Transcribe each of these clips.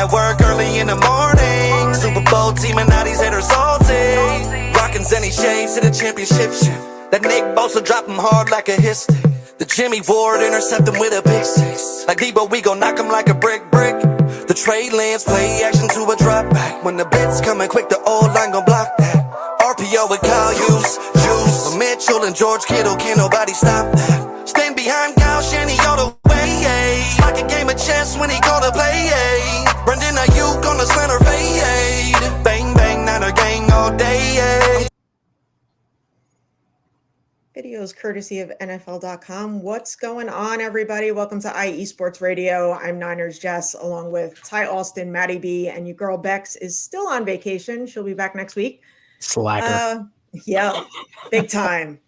at work early in the morning. Super Bowl team and now these haters salty. Rockin' Zenny shades to the championship ship. That Nick Bosa drop him hard like a hit stick. The Jimmy Ward intercept him with a big six. Like Debo, we gon' knock him like a brick. The Trey Lance play action to a drop back. When the blitz coming quick, the old line gon' block that. RPO with Kyle Juice. With Mitchell and George Kittle, can't nobody stop that. Stand behind Kyle Shanahan all the way. It's like a game of chess when he call to play. Brendan Ayuk on the center fade. Bang, bang, Niner gang all day. Videos courtesy of NFL.com. What's going on, everybody? Welcome to IE Sports Radio. I'm Niners Jess, along with Ty Alston, Maddie B, and your girl Bex is still on vacation. She'll be back next week. Slacker. Yeah, big time.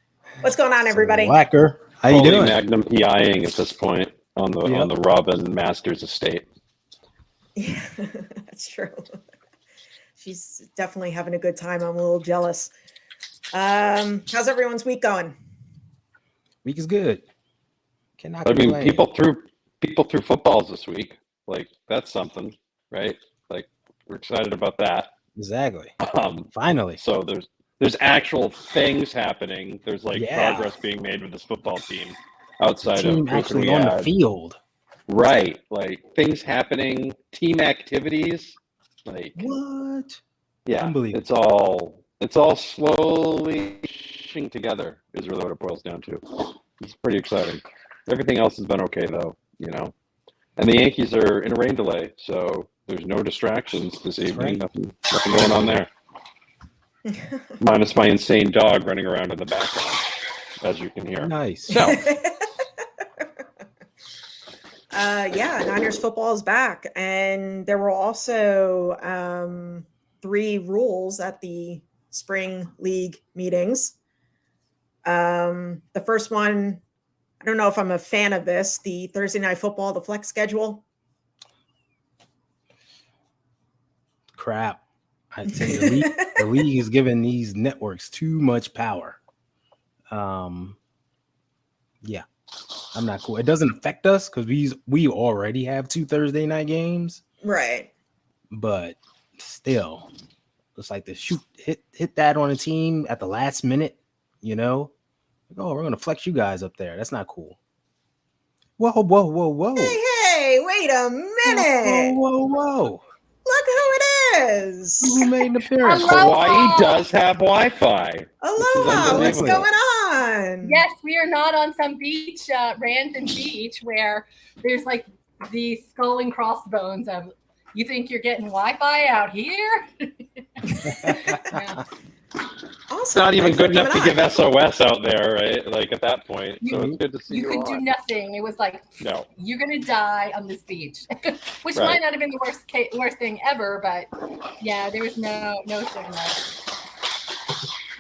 What's going on, everybody? Slacker. How you doing? Magnum PIing at this point on the Robin Masters estate. Yeah, that's true. She's definitely having a good time. I'm a little jealous. How's everyone's week going? Week is good. I mean, people threw footballs this week. Like, that's something, right? Like, we're excited about that. Exactly. Finally. So there's actual things happening. There's progress being made with this football team outside of actually on the field. Right. Like, things happening, team activities. Like, what? Yeah. Unbelievable. It's all slowly pushing together is really what it boils down to. It's pretty exciting. Everything else has been okay, though, you know. And the Yankees are in a rain delay, so there's no distractions this evening. Right. Nothing going on there. Minus my insane dog running around in the background, as you can hear. Nice. So. Niners football is back. And there were also 3 rules at the spring league meetings. The first one, I don't know if I'm a fan of this, the Thursday night football, the flex schedule. Crap. I tell you, the league is giving these networks too much power. Yeah, I'm not cool. It doesn't affect us because we already have 2 Thursday night games. Right. But still, it's like to hit that on a team at the last minute, you know? Like, oh, we're going to flex you guys up there. That's not cool. Whoa. Hey, wait a minute. Whoa. Look who it is. Who made an appearance? Hawaii does have Wi-Fi. Aloha, what's going on? Yes, we are not on some beach, random beach, where there's like these skull and crossbones of, you think you're getting Wi-Fi out here? Yeah. Awesome. It's not even good enough to give SOS out there, right? Like at that point. So it's good to see you could do nothing. It was like, no, you're going to die on this beach, which might not have been the worst thing ever, but yeah, there was no signal.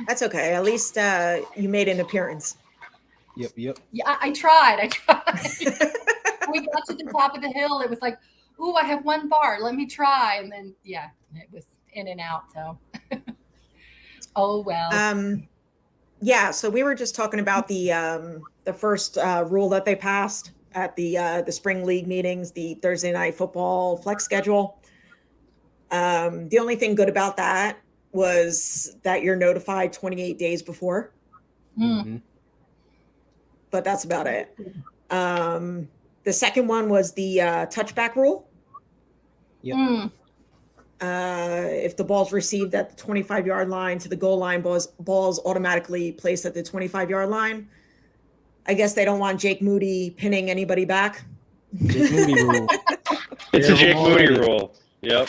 That's okay. At least you made an appearance. Yep. Yeah, I tried. We got to the top of the hill. It was like, ooh, I have 1 bar. Let me try. And then, yeah, it was in and out. So, oh, well. So we were just talking about the first rule that they passed at the spring league meetings, the Thursday night football flex schedule. The only thing good about that was that you're notified 28 days before. Mm-hmm. But that's about it. The second one was the touchback rule. Yep. If the ball's received at the 25-yard line to the goal line, balls automatically placed at the 25-yard line. I guess they don't want Jake Moody pinning anybody back. Jake Moody rule. It's a Jake Moody rule. Yep.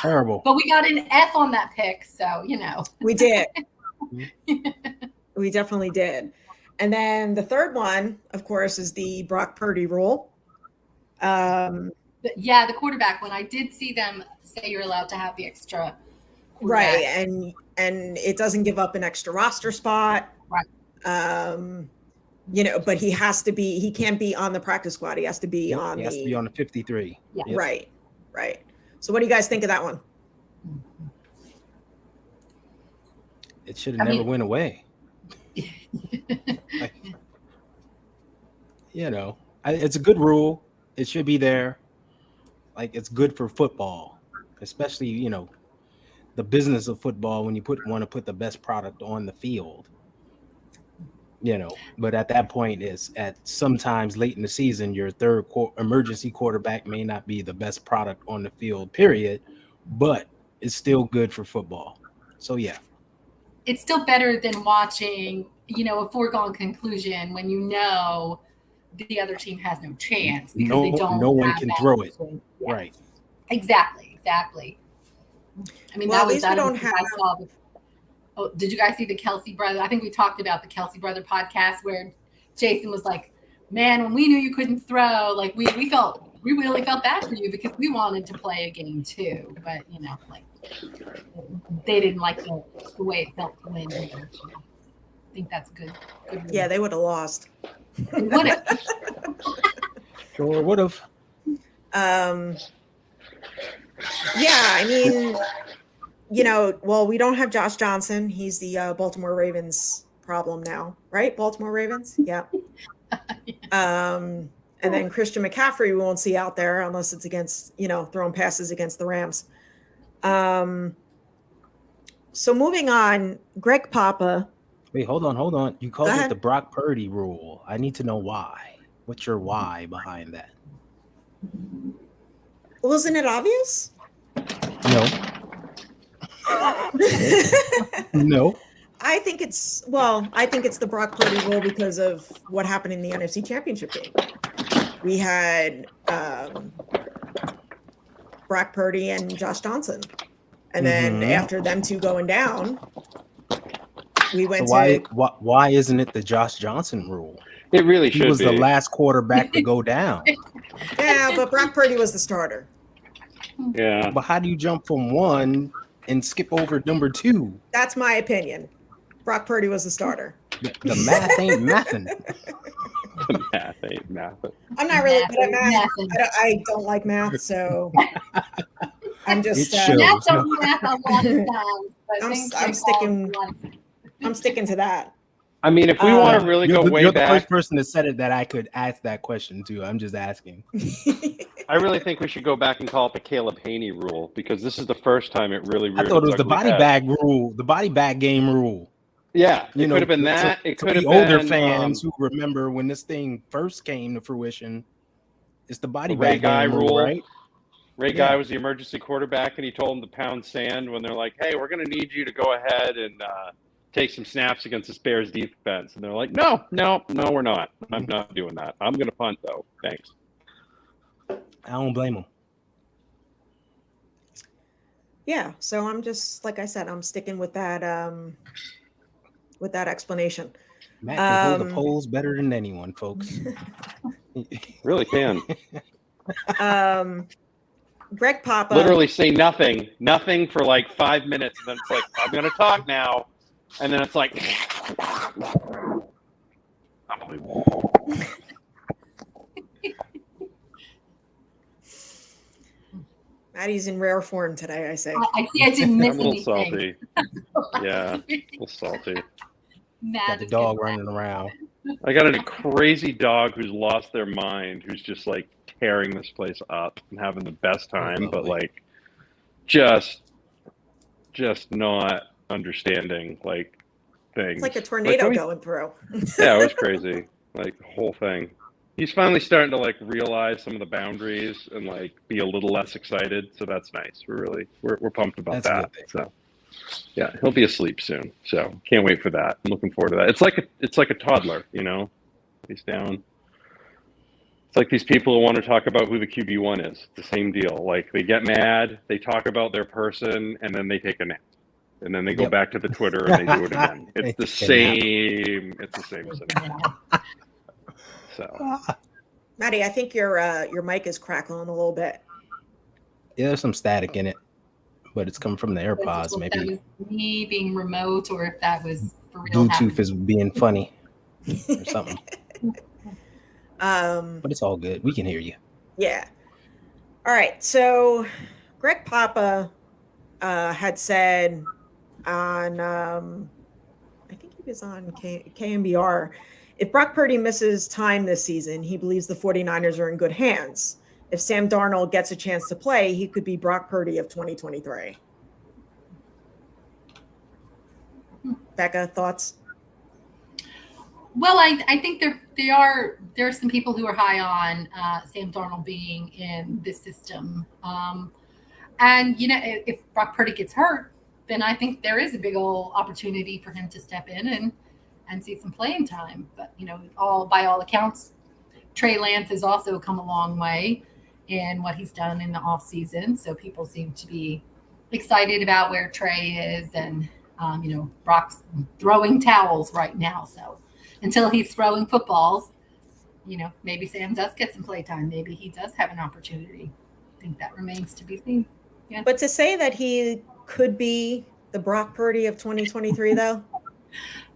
Terrible. But we got an F on that pick, so, you know. We did. We definitely did. And then the third one, of course, is the Brock Purdy rule. The quarterback one. I did see them say you're allowed to have the extra. Right, and it doesn't give up an extra roster spot. Right. But he can't be on the practice squad. He has to be on he has to be on the 53. Yeah. Yep. Right. So what do you guys think of that one? It should have never went away. It's a good rule. It should be there. Like it's good for football, especially, you know, the business of football when you want to put the best product on the field. You know, but at that point is at sometimes late in the season, your emergency quarterback may not be the best product on the field, period, but it's still good for football. So yeah. It's still better than watching, you know, a foregone conclusion when you know the other team has no chance because they don't. No one have can that throw it. Yeah. Right. Exactly. I mean, Well, that at was least we that. don't have. Oh, did you guys see the Kelsey brother? I think we talked about the Kelsey brother podcast where Jason was like, "Man, when we knew you couldn't throw, like we really felt bad for you because we wanted to play a game too, but you know, like they didn't like the way it felt to win either." So I think that's good. Yeah, they would have lost. Would have. Sure would have. Yeah, I mean, you know, well, we don't have Josh Johnson. He's the Baltimore Ravens problem now, right? Baltimore Ravens. Yeah. And then Christian McCaffrey we won't see out there unless it's against, you know, throwing passes against the Rams. So moving on, Greg Papa. Wait, hold on. You called it ahead. the Brock Purdy rule. I need to know why. What's your why behind that? Wasn't it obvious? No. No. I think it's the Brock Purdy rule because of what happened in the NFC Championship game. We had Brock Purdy and Josh Johnson. And then after them two going down, we went to why isn't it the Josh Johnson rule? It really should be. He was the last quarterback to go down. Yeah, but Brock Purdy was the starter. Yeah. But how do you jump from one and skip over number two? That's my opinion. Brock Purdy was the starter. The math ain't mathin'. The math ain't math. I'm not really good at math. I don't like math, so I'm just math don't math a lot of times. I'm sticking to that. I mean, if we want to really go way you're back, the first person that said it that I could ask that question to. I'm just asking. I really think we should go back and call it the Caleb Haney rule because this is the first time it really. I thought it was the body bag rule, the body bag game rule. Yeah, it could have been that. It could have been older fans who remember when this thing first came to fruition. It's the body bag game rule, right? Ray Guy was the emergency quarterback, and he told him to pound sand when they're like, "Hey, we're going to need you to go ahead and take some snaps against this Bears defense." And they're like, "No, we're not. I'm not doing that. I'm going to punt, though. Thanks." I don't blame them. Yeah, so I'm just like I said, I'm sticking with that explanation. Matt can hold the polls better than anyone, folks. Really can. Greg Papa literally say nothing for like 5 minutes, and then it's like, I'm going to talk now, and then it's like, unbelievable. Maddie's in rare form today, I say. I see I didn't miss I'm a little anything. salty. Yeah, a little salty. Got the dog running around. I got a crazy dog who's lost their mind, who's just like tearing this place up and having the best time, but like just not understanding like things. It's like a tornado going through. Yeah, it was crazy. Like the whole thing. He's finally starting to like realize some of the boundaries and like be a little less excited. So that's nice. We're pumped about that. So yeah, he'll be asleep soon. So can't wait for that. I'm looking forward to that. It's like a toddler, you know. He's down. It's like these people who want to talk about who the QB1 is. It's the same deal. Like they get mad, they talk about their person, and then they take a nap. And then they go back to the Twitter and they do it again. It's the same. It's the same scenario. So, Maddie, I think your mic is crackling a little bit. Yeah, there's some static in it, but it's coming from the AirPods. Maybe that was me being remote, or if that was for real. Bluetooth happening. is being funny or something. But it's all good. We can hear you. Yeah. All right. So, Greg Papa had said on, I think he was on KMBR. If Brock Purdy misses time this season, he believes the 49ers are in good hands. if Sam Darnold gets a chance to play, he could be Brock Purdy of 2023. Becca, thoughts? Well, I think there are some people who are high on Sam Darnold being in this system. And, you know, if Brock Purdy gets hurt, then I think there is a big old opportunity for him to step in and see some playing time. But, you know, by all accounts, Trey Lance has also come a long way in what he's done in the offseason. So people seem to be excited about where Trey is. And, you know, Brock's throwing towels right now. So until he's throwing footballs, you know, maybe Sam does get some play time. Maybe he does have an opportunity. I think that remains to be seen. Yeah. But to say that he could be the Brock Purdy of 2023, though?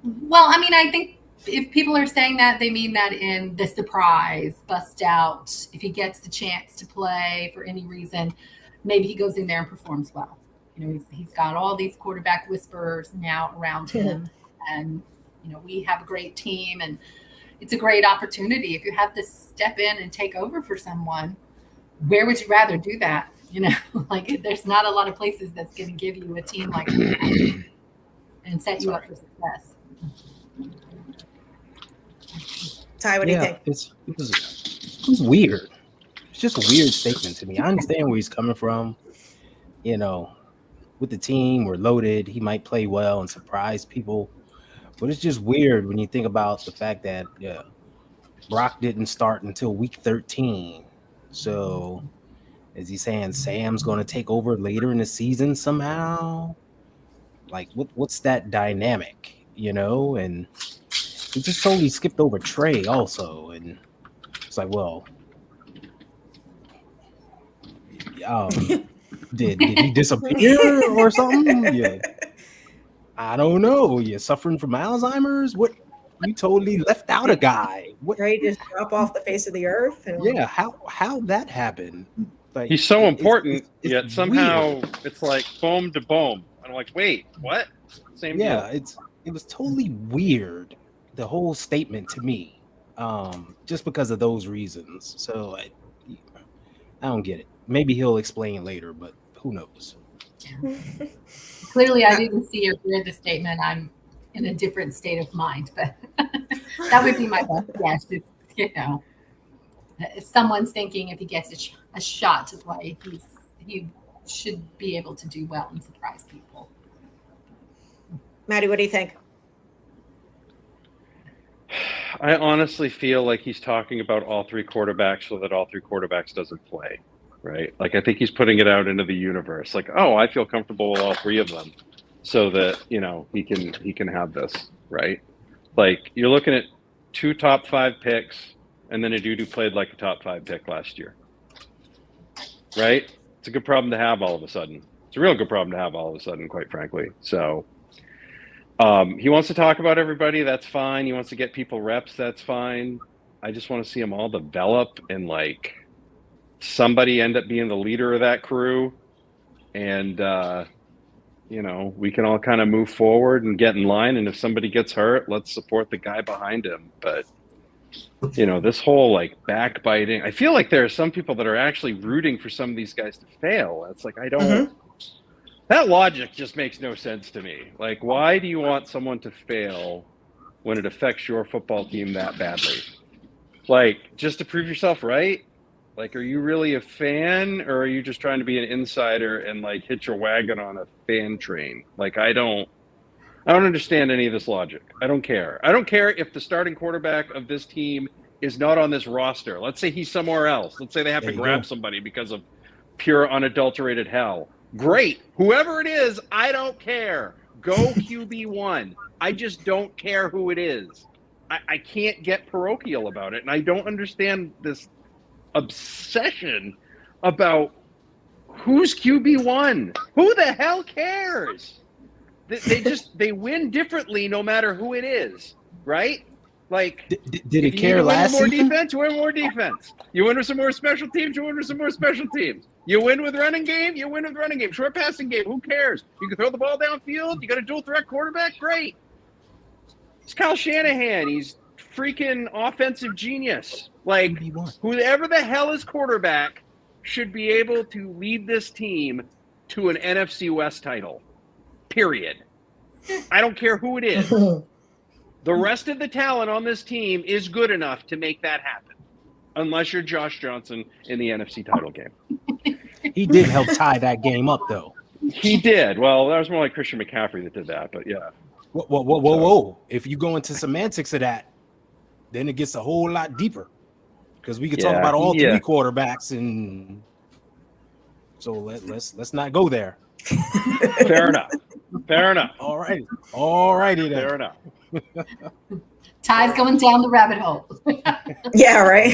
Well, I mean, I think if people are saying that, they mean that in the surprise, bust out, if he gets the chance to play for any reason, maybe he goes in there and performs well. You know, he's got all these quarterback whisperers now around him. And, you know, we have a great team and it's a great opportunity. If you have to step in and take over for someone, where would you rather do that? You know, like there's not a lot of places that's going to give you a team like that and set you up for success. Ty, what do you think? It was weird. It's just a weird statement to me. I understand where he's coming from. You know, with the team, we're loaded. He might play well and surprise people. But it's just weird when you think about the fact that Brock didn't start until week 13. So is he saying Sam's going to take over later in the season somehow? Like, what's that dynamic, you know? And he just totally skipped over Trey also. And it's like, well, did he disappear or something? Yeah. I don't know. You're suffering from Alzheimer's? What? You totally left out a guy. What? Trey just drop off the face of the earth? And Yeah, how that happened? Like, He's so important, it's yet somehow weird. it's like boom to boom. I'm like, wait, what? Same Yeah, deal. it was totally weird, the whole statement to me, just because of those reasons. So I don't get it. Maybe he'll explain later, but who knows? Clearly, I didn't see or hear the statement. I'm in a different state of mind, but that would be my best guess. Is, you know, if someone's thinking if he gets a shot to play, he should be able to do well and surprise people. Maddie, what do you think? I honestly feel like he's talking about all three quarterbacks so that all three quarterbacks doesn't play, right? Like I think he's putting it out into the universe. Like, oh, I feel comfortable with all three of them, so that you know he can have this, right? Like you're looking at 2 top 5 picks, and then a dude who played like a top 5 pick last year, right? It's a good problem to have all of a sudden. It's a real good problem to have all of a sudden, quite frankly. So. He wants to talk about everybody. That's fine. He wants to get people reps. That's fine. I just want to see them all develop and like somebody end up being the leader of that crew. And, you know, we can all kind of move forward and get in line. And if somebody gets hurt, let's support the guy behind him. But, you know, this whole like backbiting, I feel like there are some people that are actually rooting for some of these guys to fail. It's like, I don't. That logic just makes no sense to me. Like, why do you want someone to fail when it affects your football team that badly? Like, just to prove yourself right? Like, are you really a fan, or are you just trying to be an insider and like hitch your wagon on a fan train? Like, I don't understand any of this logic. I don't care. I don't care if the starting quarterback of this team is not on this roster. Let's say he's somewhere else. Let's say they have to grab somebody because of pure unadulterated hell. Great. Whoever it is, I don't care. Go QB1. I just don't care who it is. I can't get parochial about it. And I don't understand this obsession about who's QB1. Who the hell cares? They win differently no matter who it is, right? Like, did it care last season? season? Defense, you win more defense. You win with some more special teams, you win with some more special teams. You win with running game, you win with running game. Short passing game, who cares? You can throw the ball downfield, you got a dual threat quarterback, great. It's Kyle Shanahan. He's freaking offensive genius. Like, QB1. whoever the hell is quarterback should be able to lead this team to an NFC West title. Period. I don't care who it is. The rest of the talent on this team is good enough to make that happen. Unless you're Josh Johnson in the NFC title game. He did help tie that game up, though. He did. Well, that was more like Christian McCaffrey that did that, but yeah. Whoa. If you go into semantics of that, then it gets a whole lot deeper. Because we could talk about all three quarterbacks, and so let's not go there. Fair enough. All righty then. Fair enough. Ty's going down the rabbit hole. Yeah, right.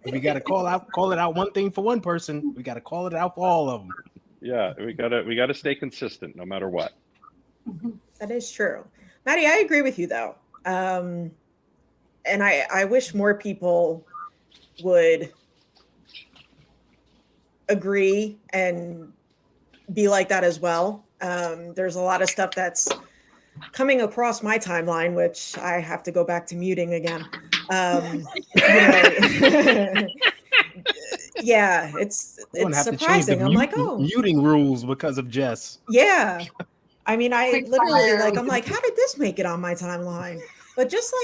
We got to call it out one thing for one person. We got to call it out for all of them. Yeah, we gotta stay consistent no matter what. That is true. Maddie, I agree with you though. And I wish more people would agree and be like that as well. There's a lot of stuff that's coming across my timeline, which I have to go back to muting again. Yeah, it's surprising. I'm like, oh, muting rules because of Jess. Yeah. I mean, I Quick literally fire. like, I'm like, how did this make it on my timeline? But just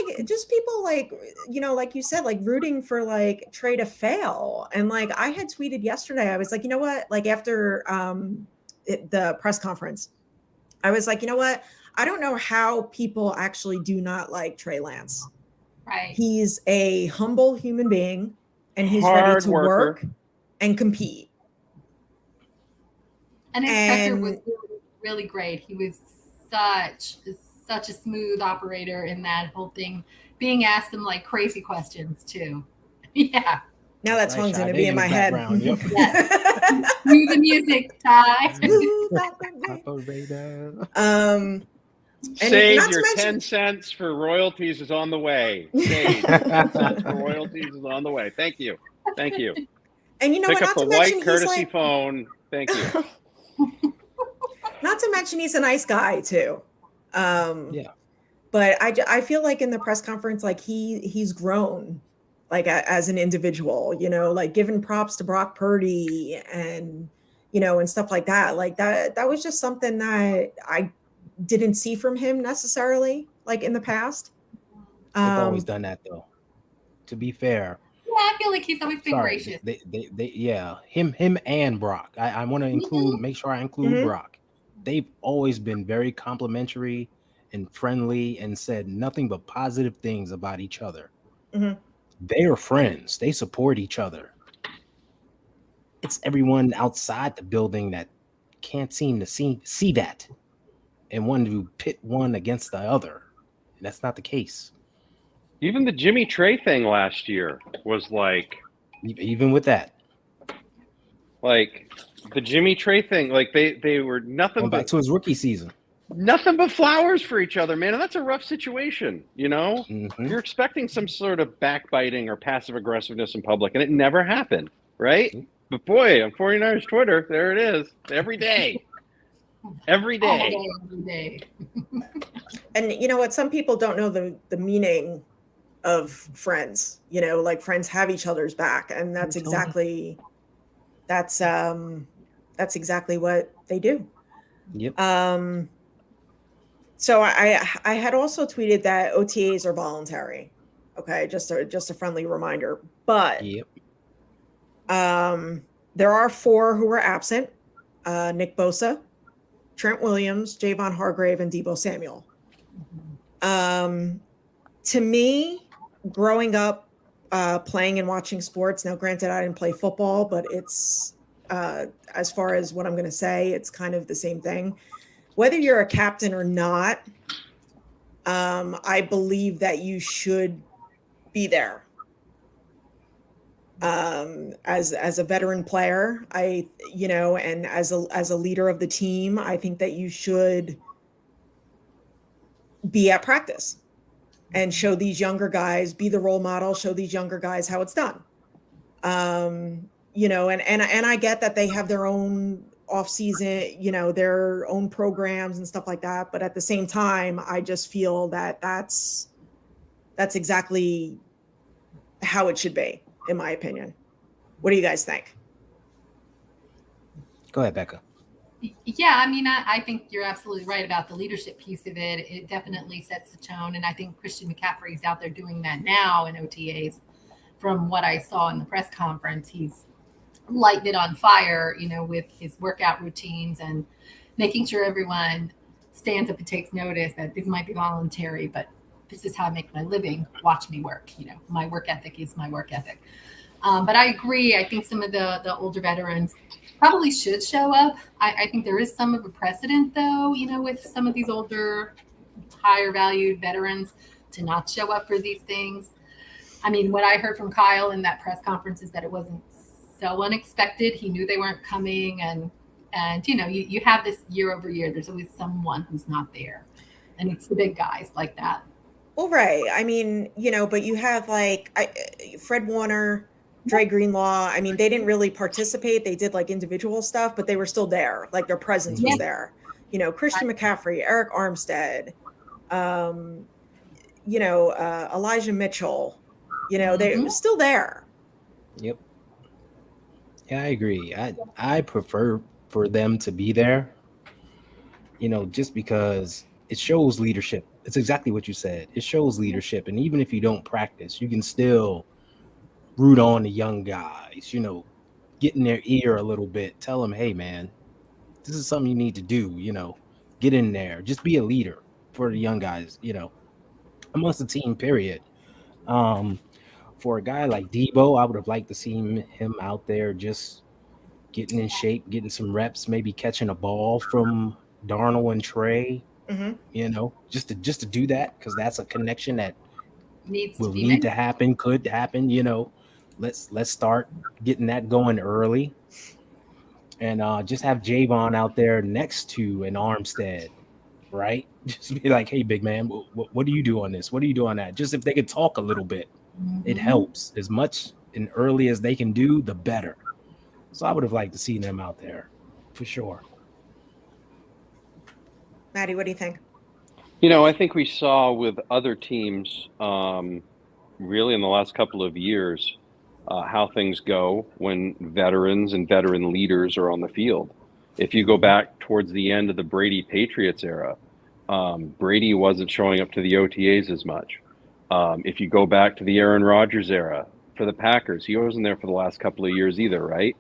people like, like you said, like rooting for like Trey to fail. And like I had tweeted yesterday, I was like, you know what? Like after the press conference, I was like, you know what? I don't know how people actually do not like Trey Lance. Right. He's a humble human being and he's ready Hard to worker. work and compete. And his presser And- was really great. He was such a smooth operator in that whole thing, being asked them like crazy questions too. Yeah. Now that song's going to be in my head. Yep. Yes. Cue the music, Ty. And Save not to your mention- 10 cents for royalties is on the way. Save 10 cents for royalties is on the way. Thank you. And you know Pick what? up Not the to mention white courtesy he's like, phone. Thank you. not to mention he's a nice guy too. Yeah. But I feel like in the press conference, like he's grown, like as an individual. Like giving props to Brock Purdy and and stuff like that. Like that was just something that I didn't see from him necessarily, like in the past. They've always done that though. To be fair. Yeah, I feel like he's always been Sorry, gracious. him and Brock. I want to make sure I include Mhm. Brock. They've always been very complimentary and friendly and said nothing but positive things about each other. Mhm. They are friends. They support each other. It's everyone outside the building that can't seem to see that and want to pit one against the other. And that's not the case. Even the Jimmy Trey thing last year was like Even with that. the Jimmy Trey thing, like they were nothing Going back to his rookie season. nothing but flowers for each other, man. And that's a rough situation, Mhm. You're expecting some sort of backbiting or passive aggressiveness in public, and it never happened, right? Mhm. But boy, on 49ers Twitter, there it is. Every day. Every All day. day, every day. And you know what? Some people don't know the meaning of friends. Like friends have each other's back, and that's exactly what they do. Yep. So I had also tweeted that OTAs are voluntary. Okay, just a friendly reminder. But Yep. there are 4 who were absent: Nick Bosa, Trent Williams, Javon Hargrave, and Deebo Samuel. To me, growing up playing and watching sports, now granted I didn't play football, but it's as far as what I'm going to say, it's kind of the same thing. Whether you're a captain or not, I believe that you should be there. As a veteran player, and as a leader of the team, I think that you should be at practice and show these younger guys, be the role model, show these younger guys how it's done. And I get that they have their own off season, their own programs and stuff like that. But at the same time, I just feel that that's exactly how it should be, in my opinion. What do you guys think? Go ahead, Becca. Yeah, I mean, I think you're absolutely right about the leadership piece of it. It definitely sets the tone. And I think Christian McCaffrey is out there doing that now in OTAs. From what I saw in the press conference, he's lighting it on fire, with his workout routines and making sure everyone stands up and takes notice that this might be voluntary, but this is how I make my living. Watch me work. My work ethic is my work ethic. But I agree. I think some of the older veterans probably should show up. I think there is some of a precedent, though, with some of these older, higher valued veterans to not show up for these things. I mean, what I heard from Kyle in that press conference is that it wasn't so unexpected. He knew they weren't coming. And you have this year over year. There's always someone who's not there. And it's the big guys like that. Well, right. I mean, but you have Fred Warner, Dre Greenlaw. I mean, they didn't really participate. They did individual stuff, but they were still there. Their presence was there. Christian McCaffrey, Eric Armstead, Elijah Mitchell, they were still there. Yep. Yeah, I agree. I prefer for them to be there, just because it shows leadership. It's exactly what you said. It shows leadership. And even if you don't practice, you can still root on the young guys, get in their ear a little bit, tell them, hey man, this is something you need to do, get in there, just be a leader for the young guys, amongst the team, period. For a guy like Debo, I would have liked to see him out there just getting in shape, getting some reps, maybe catching a ball from Darnold and Trey, just to do that, because that's a connection that will need to happen, could happen, Let's start getting that going early, and just have Javon out there next to an Armstead, right? Just be like, hey, big man, what do you do on this? What do you do on that? Just if they could talk a little bit, it helps. As much and early as they can do, the better. So I would have liked to see them out there for sure. Maddie, what do you think? I think we saw with other teams, really in the last couple of years, how things go when veterans and veteran leaders are on the field. If you go back towards the end of the Brady Patriots era, Brady wasn't showing up to the OTAs as much. If you go back to the Aaron Rodgers era for the Packers, he wasn't there for the last couple of years either, right?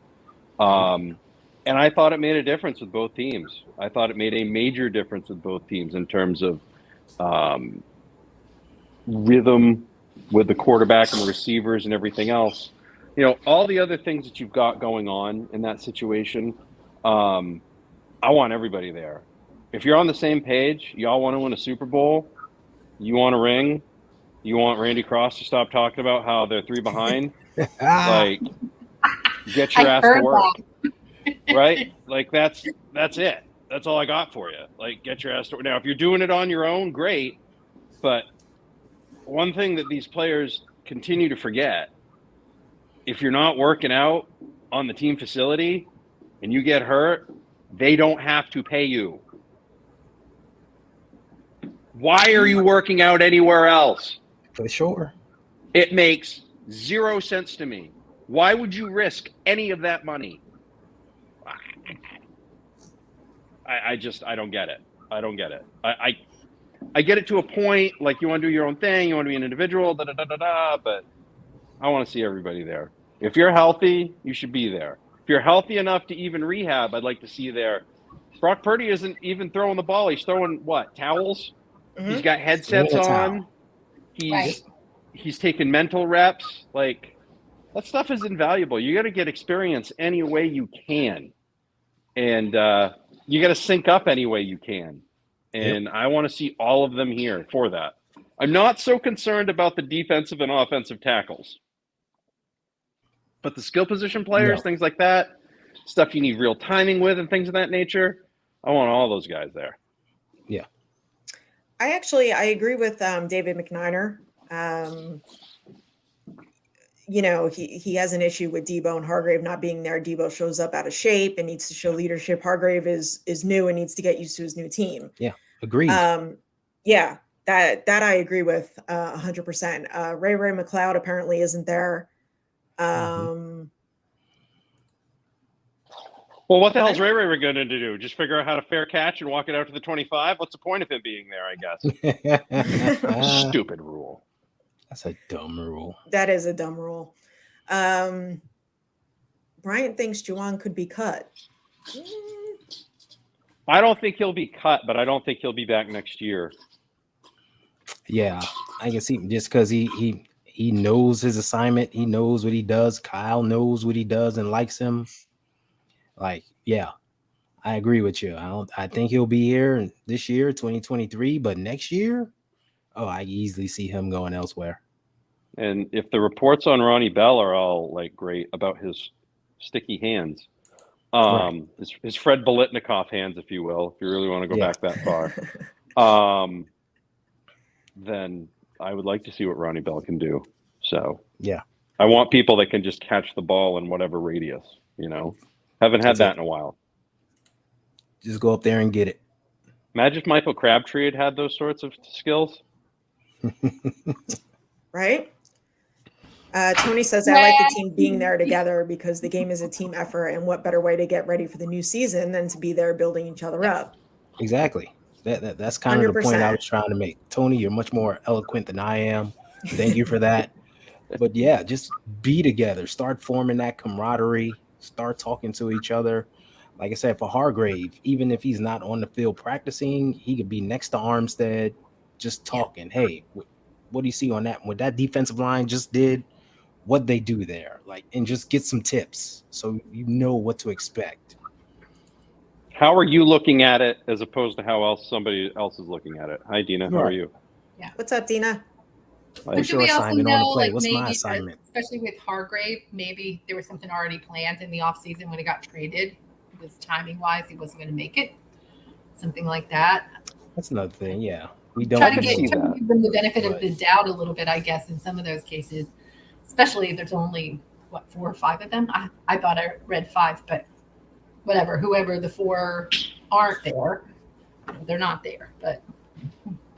And I thought it made a difference with both teams. I thought it made a major difference with both teams in terms of rhythm with the quarterback and the receivers and everything else. All the other things that you've got going on in that situation, I want everybody there. If you're on the same page, y'all want to win a Super Bowl, you want a ring, you want Randy Cross to stop talking about how they're 3 behind, get your ass to work. Right? That's it. That's all I got for you. Get your ass to work. Now, if you're doing it on your own, great. But one thing that these players continue to forget, if you're not working out on the team facility and you get hurt, they don't have to pay you. Why are you working out anywhere else? For sure. It makes 0 sense to me. Why would you risk any of that money? I don't get it. I don't get it. I get it to a point, you want to do your own thing, you want to be an individual, but I want to see everybody there. If you're healthy, you should be there. If you're healthy enough to even rehab, I'd like to see you there. Brock Purdy isn't even throwing the ball. He's throwing towels? Mm-hmm. He's got headsets on. He's taking mental reps. That stuff is invaluable. You got to get experience any way you can. And you got to sync up any way you can. And I want to see all of them here for that. I'm not so concerned about the defensive and offensive tackles. But the skill position players, things like that, stuff you need real timing with and things of that nature, I want all those guys there. Yeah. I agree with David McNiner. He has an issue with Debo and Hargrave not being there. Debo shows up out of shape and needs to show leadership. Hargrave is new and needs to get used to his new team. Yeah, agreed. Yeah, That I agree with 100%. Ray McLeod apparently isn't there. Um, Well, what the hell's Ray going to do? Just figure out how to fair catch and walk it out to the 25? What's the point of him being there, I guess? Stupid rule. That's a dumb rule. That is a dumb rule. Bryant thinks Juwan could be cut. I don't think he'll be cut, but I don't think he'll be back next year. Yeah, I can see just because he knows his assignment. He knows what he does. Kyle knows what he does and likes him. Like, yeah, I agree with you. I think he'll be here this year, 2023, but next year, I easily see him going elsewhere. And if the reports on Ronnie Bell are all like great about his sticky hands, Right. his Fred Biletnikoff hands, if you will, if you really want to go Yeah. back that far, then I would like to see what Ronnie Bell can do. So Yeah. I want people that can just catch the ball in whatever radius, Haven't had That's that it. in a while. Just go up there and get it. Imagine if Michael Crabtree had those sorts of skills. Right? Tony says, I like the team being there together because the game is a team effort. And what better way to get ready for the new season than to be there building each other up? Exactly. That's kind of the point I 100%. was trying to make. Tony, you're much more eloquent than I am. Thank you for that. But yeah, just be together. Start forming that camaraderie. Start talking to each other. Like I said, for Hargrave, even if he's not on the field practicing, he could be next to Armstead, just talking. Hey, what do you see on that? What that defensive line just did, what they do there, like, and just get some tips so you know what to expect. How are you looking at it as opposed to how somebody else is looking at it? Hi, Dina. How are Right. you? What's up, Dina? What's Do your we also assignment on the know, play? like, What's my maybe, assignment? especially with Hargrave, maybe there was something already planned in the offseason when he got traded. It was timing-wise, he wasn't going to make it. Something like that. That's another thing. Yeah, we don't Try to know. give them the benefit of Right. the doubt a little bit, I guess, in some of those cases, especially if there's only, 4 or 5 of them? I thought I read 5, but whatever. Whoever the 4 aren't there, they're not there. But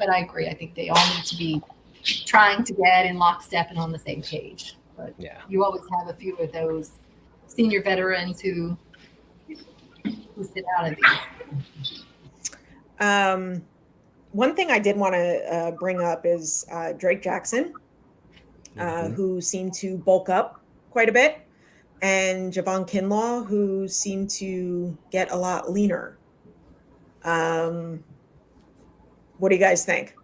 I agree. I think they all need to be trying to get in lockstep and on the same page. But Yeah. you always have a few of those senior veterans who sit out of these. One thing I did want to bring up is Drake Jackson, Mhm. who seemed to bulk up quite a bit, and Javon Kinlaw, who seemed to get a lot leaner. What do you guys think?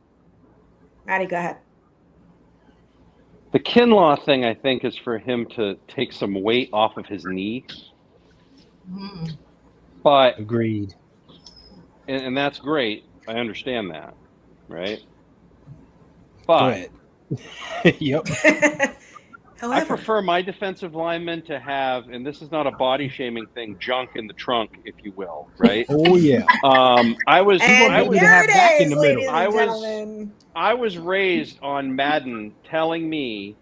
Maddie, go ahead. The Kinlaw thing, I think, is for him to take some weight off of his knee. Mm. But Agreed. and that's great. I understand that, right? Go But ahead. Yep. I However, prefer my defensive linemen to have, and this is not a body shaming thing, junk in the trunk, if you will, right? Oh yeah. I was and I would there have it back in is, the middle. ladies I and was- gentlemen. I was raised on Madden telling me,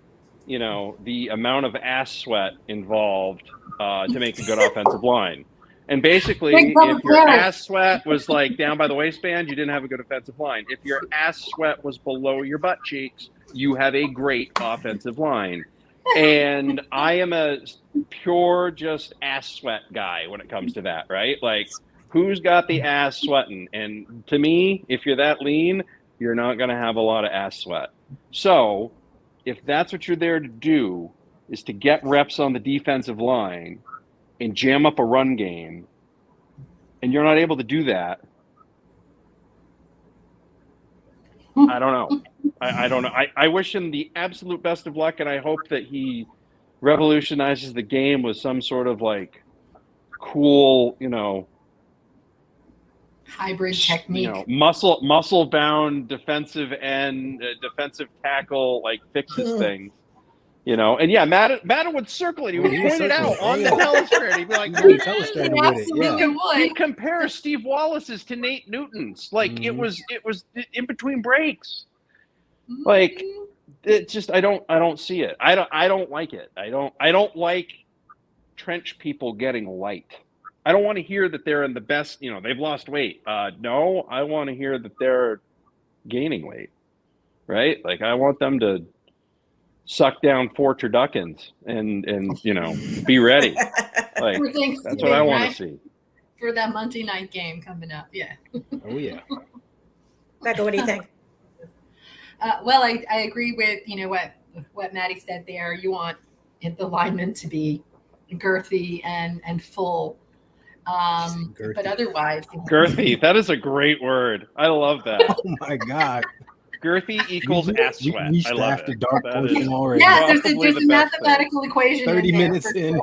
the amount of ass sweat involved to make a good offensive line. And basically, Big Brother if your Clarence. ass sweat was like down by the waistband, you didn't have a good offensive line. If your ass sweat was below your butt cheeks, you have a great offensive line. And I am a pure just ass sweat guy when it comes to that, right? Like, who's got the ass sweating? And to me, if you're that lean, you're not going to have a lot of ass sweat. So if that's what you're there to do, is to get reps on the defensive line and jam up a run game, and you're not able to do that, I don't know. I don't know. I wish him the absolute best of luck, and I hope that he revolutionizes the game with some sort of like cool, Hybrid technique. muscle bound defensive end, defensive tackle, like fixes things. And yeah, Madden would circle it. He would He would point it circle out it. on Yeah. the telestrator. He'd be like, He "There would it is." telestrator He with it. absolutely Yeah. would. He'd compare Steve Wallace's to Nate Newton's. Like it Mhm. was in between breaks. Like, it's just I don't see it. I don't like it. I don't like trench people getting light. I don't want to hear that they're in the best, they've lost weight. No, I want to hear that they're gaining weight. right? Like I want them to suck down 4 turduckens and be ready. Like For Thanksgiving, that's what I want right? to see. For that Monday night game coming up. Yeah. Oh yeah. Becca, what do you think? Well, I agree with what Maddie said there. You want the linemen to be girthy and full, Girthy. but otherwise, Girthy, that is a great word. I love that. Oh my God. Girthy equals ass We sweat. reached I love after it. dark That portion is- already. yeah, Probably there's the a best thing. mathematical equation. 30 in there minutes for in.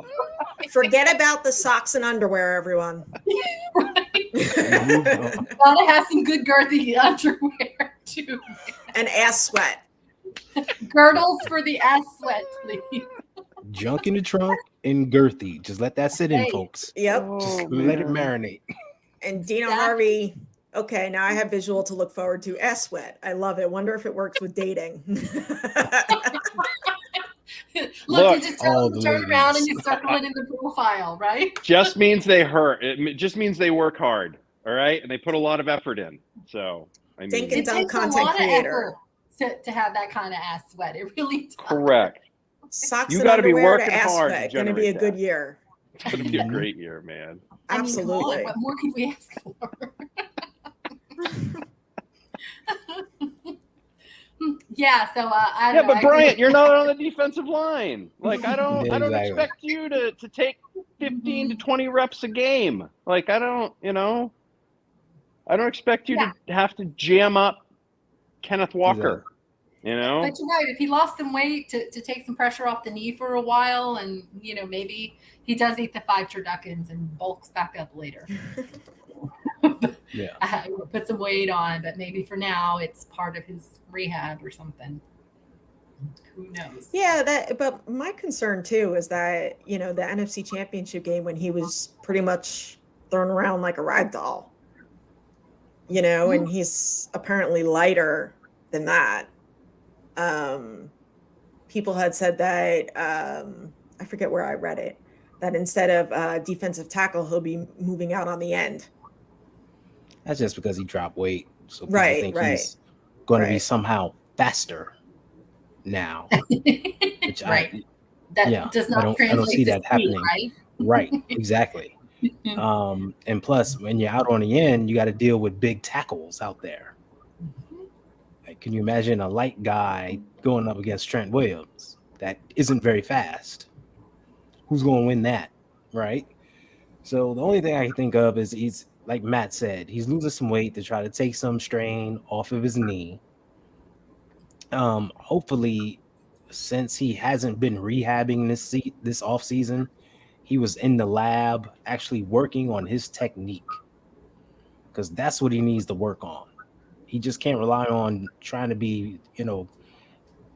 Forget about the socks and underwear, everyone. Moved on. Gotta have some good girthy underwear too. And ass sweat. Girdles for the ass sweat, please. Junk in the trunk and girthy. Just let that sit in, Hey. folks. Yep. Just Oh, let it man. marinate. And Dina Exactly. Harvey. Okay, now I have visual to look forward to. Ass sweat. I love it. Wonder if it works with dating. Look, you Look, just tell all them to the turn around and ladies. you circle it in the profile, right? Just means they hurt. It just means they work hard. All right, and they put a lot of effort in. So I mean, Think and It dumb takes a content lot creator. of effort to have that kind of ass sweat. It really does. correct. Socks You and gotta be underwear to working ass hard to sweat. Going to be a generate good that. year. It's gonna be a Mhm. great year, man. I mean, come on, Absolutely. what more could we ask for? Yeah, so I Yeah, don't know, but I agree Bryant, with- you're not on the defensive line. Like I don't Exactly. expect you to take 15 to 20 reps a game. Like I don't expect you Yeah. to have to jam up Kenneth Walker. You know? But you're right. If he lost some weight to take some pressure off the knee for a while, and maybe he does eat the 5 turduckens and bulks back up later. Yeah. Put some weight on, but maybe for now it's part of his rehab or something. Who knows? Yeah, but my concern too is that, the NFC Championship game when he was pretty much thrown around like a rag doll. And he's apparently lighter than that. People had said that I forget where I read it, that instead of defensive tackle, he'll be moving out on the end. That's just because he dropped weight. So people Right, think right, he's going to be right. somehow faster now. Which Right. That yeah, does I not don't translate see to that speed, happening. right? Right, exactly. And plus, when you're out on the end, you got to deal with big tackles out there. Like, can you imagine a light guy going up against Trent Williams that isn't very fast? Who's going to win that, right? So the only thing I can think of is he's, like Matt said, he's losing some weight to try to take some strain off of his knee. Hopefully, since he hasn't been rehabbing this off season, he was in the lab actually working on his technique, because that's what he needs to work on. He just can't rely on trying to be,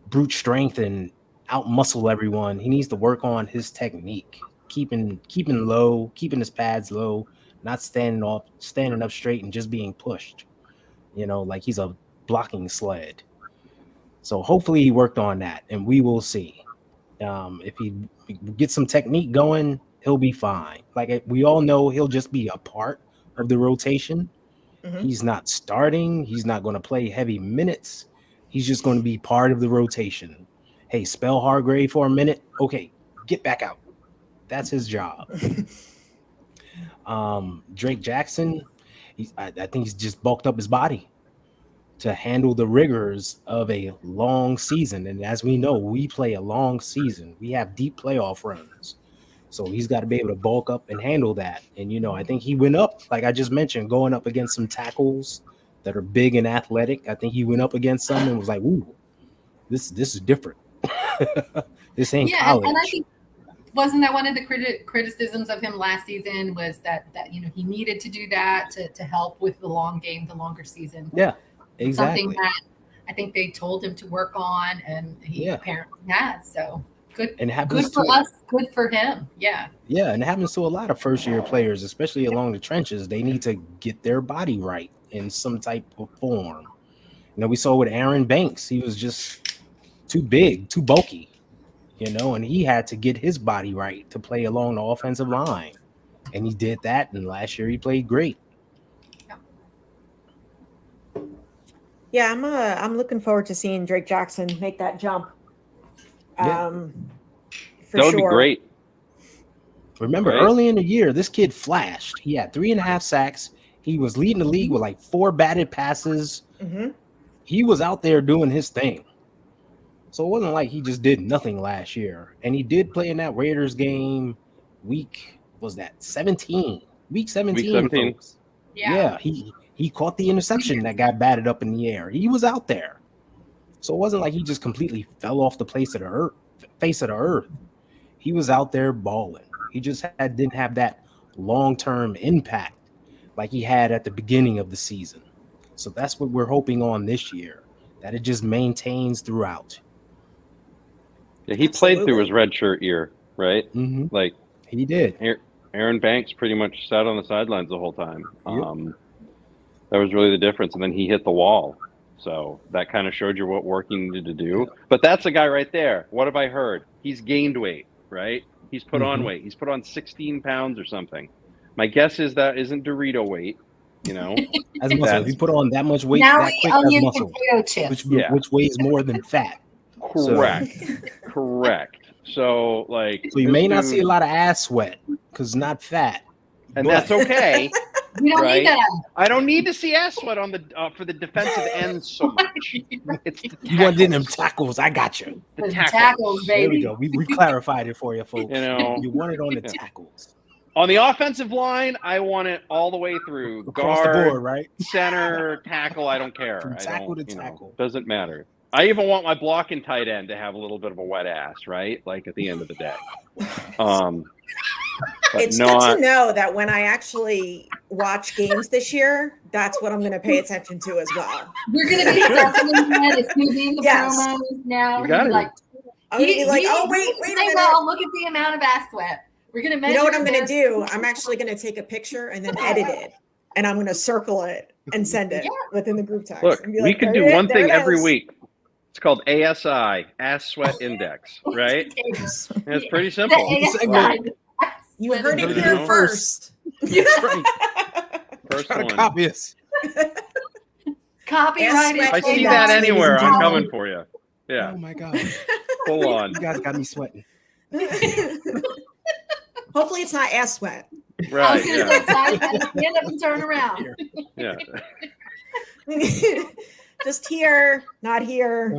brute strength and out muscle everyone. He needs to work on his technique, keeping low, keeping his pads low, not standing up straight and just being pushed, like he's a blocking sled. So hopefully he worked on that, and we will see. If he gets some technique going, he'll be fine. Like we all know, he'll just be a part of the rotation. Mhm. He's not starting. He's not going to play heavy minutes. He's just going to be part of the rotation. Hey, spell Hargrave for a minute. Okay, get back out. That's his job. Drake Jackson, I think he's just bulked up his body to handle the rigors of a long season. And as we know, we play a long season. We have deep playoff runs. So he's got to be able to bulk up and handle that. And, I think he went up, like I just mentioned, going up against some tackles that are big and athletic. I think he went up against some and was like, ooh, this is different. This ain't college. And I think wasn't that one of the criticisms of him last season was that he needed to do that to help with the long game, the longer season. Yeah, exactly. Something that I think they told him to work on, and he apparently has. So good. And good for us. Good for him. Yeah. Yeah, and it happens to a lot of first-year players, especially along the trenches. They need to get their body right in some type of form. We saw with Aaron Banks, he was just too big, too bulky, and he had to get his body right to play along the offensive line. And he did that, and last year he played great. Yeah, I'm looking forward to seeing Drake Jackson make that jump. Yeah. For That would sure. be great. Remember, Right. early in the year, this kid flashed. He had 3.5 sacks. He was leading the league with like 4 batted passes. Hmm. He was out there doing his thing. So it wasn't like he just did nothing last year. And he did play in that Raiders game week 17. Week 17, 17. folks. Yeah. Yeah, he caught the interception that got batted up in the air. He was out there. So it wasn't like he just completely fell off the face of the earth. He was out there balling. He just didn't have that long-term impact like he had at the beginning of the season. So that's what we're hoping on this year, that it just maintains throughout. Yeah, he played through Absolutely. his red shirt year, right? Mm-hmm. Like He did. Aaron Banks pretty much sat on the sidelines the whole time. Yep. That was really the difference. And then he hit the wall. So that kind of showed you what work he needed to do. But that's a guy right there. What have I heard? He's gained weight, right? He's put on weight. He's put on 16 pounds or something. My guess is that isn't Dorito weight, you know? As muscle. If you put on that much weight Now that we quick, as onion muscle, potato chips. which weighs more than fat. Correct. Correct. So, like. So you this may not dude- see a lot of ass sweat because not fat. And but- that's okay. We don't Right. need that. I don't need to see ass sweat on the for the defensive end so much. It's the You want in them tackles. tackles. I got you. The tackles. tackles, There we baby. go. We clarified it for you, folks. You know. You want it on the Yeah. tackles. On the offensive line, I want it all the way through. Across Guard, the board, right? center, tackle, I don't care. From I tackle don't, to you know, tackle. doesn't matter. I even want my blocking tight end to have a little bit of a wet ass, right? Like at the end of the day. But It's not, good to know that when I actually watch games this year, that's what I'm going to pay attention to as well. We're gonna be circling that. It's gonna be in the Yes. promos now. You We're got gonna be it. like, I'm going to be like, oh, wait a say, minute. well, look at the amount of ass sweat. We're gonna measure. You know what I'm going to this. do? I'm actually going to take a picture and then edit it. And I'm going to circle it and send it Yeah. within the group text. look, and be we like, could "There do it- one there thing it every is." week. It's called ASI, Ass Sweat Index, right? And it's pretty simple. The Right. ASI. You heard it You here know. first. That's right. First Try to one. copy us. Copyright. Yes, If I sweat see index, that ladies anywhere, and I'm gentlemen. coming for you. Yeah, Oh my god. full on. You guys got me sweating. Hopefully it's not ass sweat. I was Right, gonna yeah, say, stand up and turn around. yeah. Just here, not here.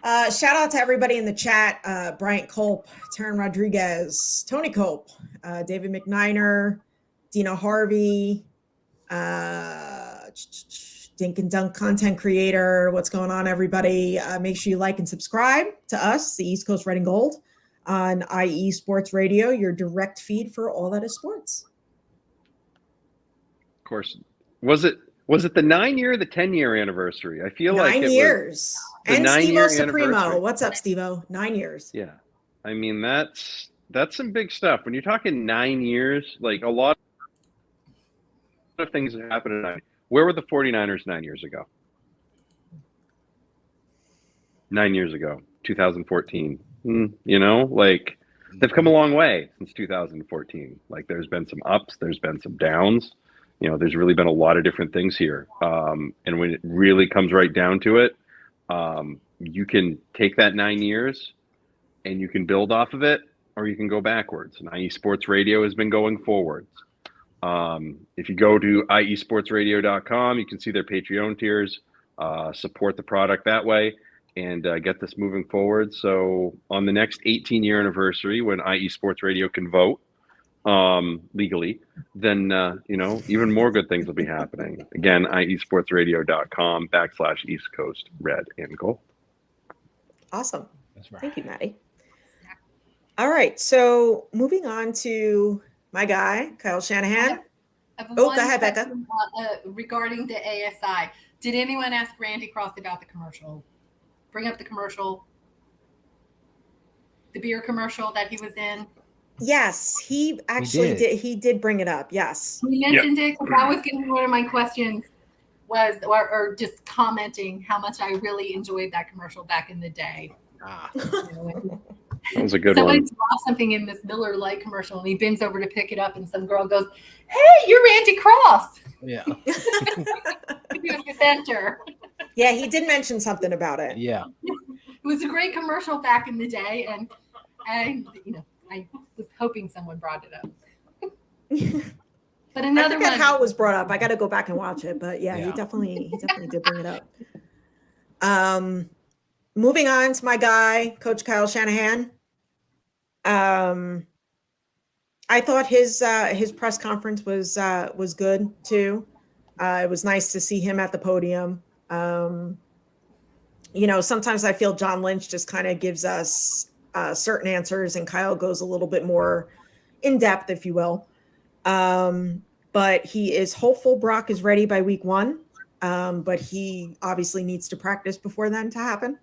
Shout out to everybody in the chat. Bryant Culp, Taryn Rodriguez, Tony Culp, David McNiner, Dina Harvey, Dink and Dunk content creator. What's going on, everybody? Make sure you like and subscribe to us, the East Coast Red and Gold, on IE Sports Radio, your direct feed for all that is sports. Of course. Was it the 9-year or the 10-year anniversary? I feel like 9 it years. the And 9-year Stevo Supremo. anniversary. What's up, Stevo? 9 years. Yeah. I mean, that's some big stuff. When you're talking 9 years, like a lot of things have happened in 9. Where were the 49ers 9 years ago? 9 years ago, 2014. You know, like they've come a long way since 2014. Like there's been some ups, there's been some downs. You know, there's really been a lot of different things here. And when it really comes right down to it, you can take that 9 years and you can build off of it, or you can go backwards. And IE Sports Radio has been going forwards. If you go to iesportsradio.com, you can see their Patreon tiers, support the product that way, and get this moving forward. So on the next 18-year anniversary, when IE Sports Radio can vote legally, then, you know, even more good things will be happening. Again, iesportsradio.com/East Coast Red and Gold. Awesome. That's right. Thank you, Maddie. All right. So moving on to my guy, Kyle Shanahan. I have Oh, one go ahead, Becca. question, regarding the ASI, did anyone ask Randy Cross about the commercial? Bring up the commercial, the beer commercial that he was in. Yes, he actually did. He did bring it up. Yes. He mentioned it because that was going to be one of my questions, was or just commenting how much I really enjoyed that commercial back in the day. Ah, You know, when That was a good somebody one. dropped something in this Miller Lite commercial, and he bends over to pick it up, and some girl goes, "Hey, you're Randy Cross." Yeah. He was the center. Yeah, he did mention something about it. Yeah. It was a great commercial back in the day, and I was hoping someone brought it up. But I another forget one. how it was brought up. I got to go back and watch it, but yeah, he Yeah. definitely did bring it up. Moving on to my guy, Coach Kyle Shanahan. I thought his press conference was good too. It was nice to see him at the podium. Sometimes I feel John Lynch just kind of gives us certain answers, and Kyle goes a little bit more in depth, if you will. But he is hopeful Brock is ready by week 1. But he obviously needs to practice before then to happen.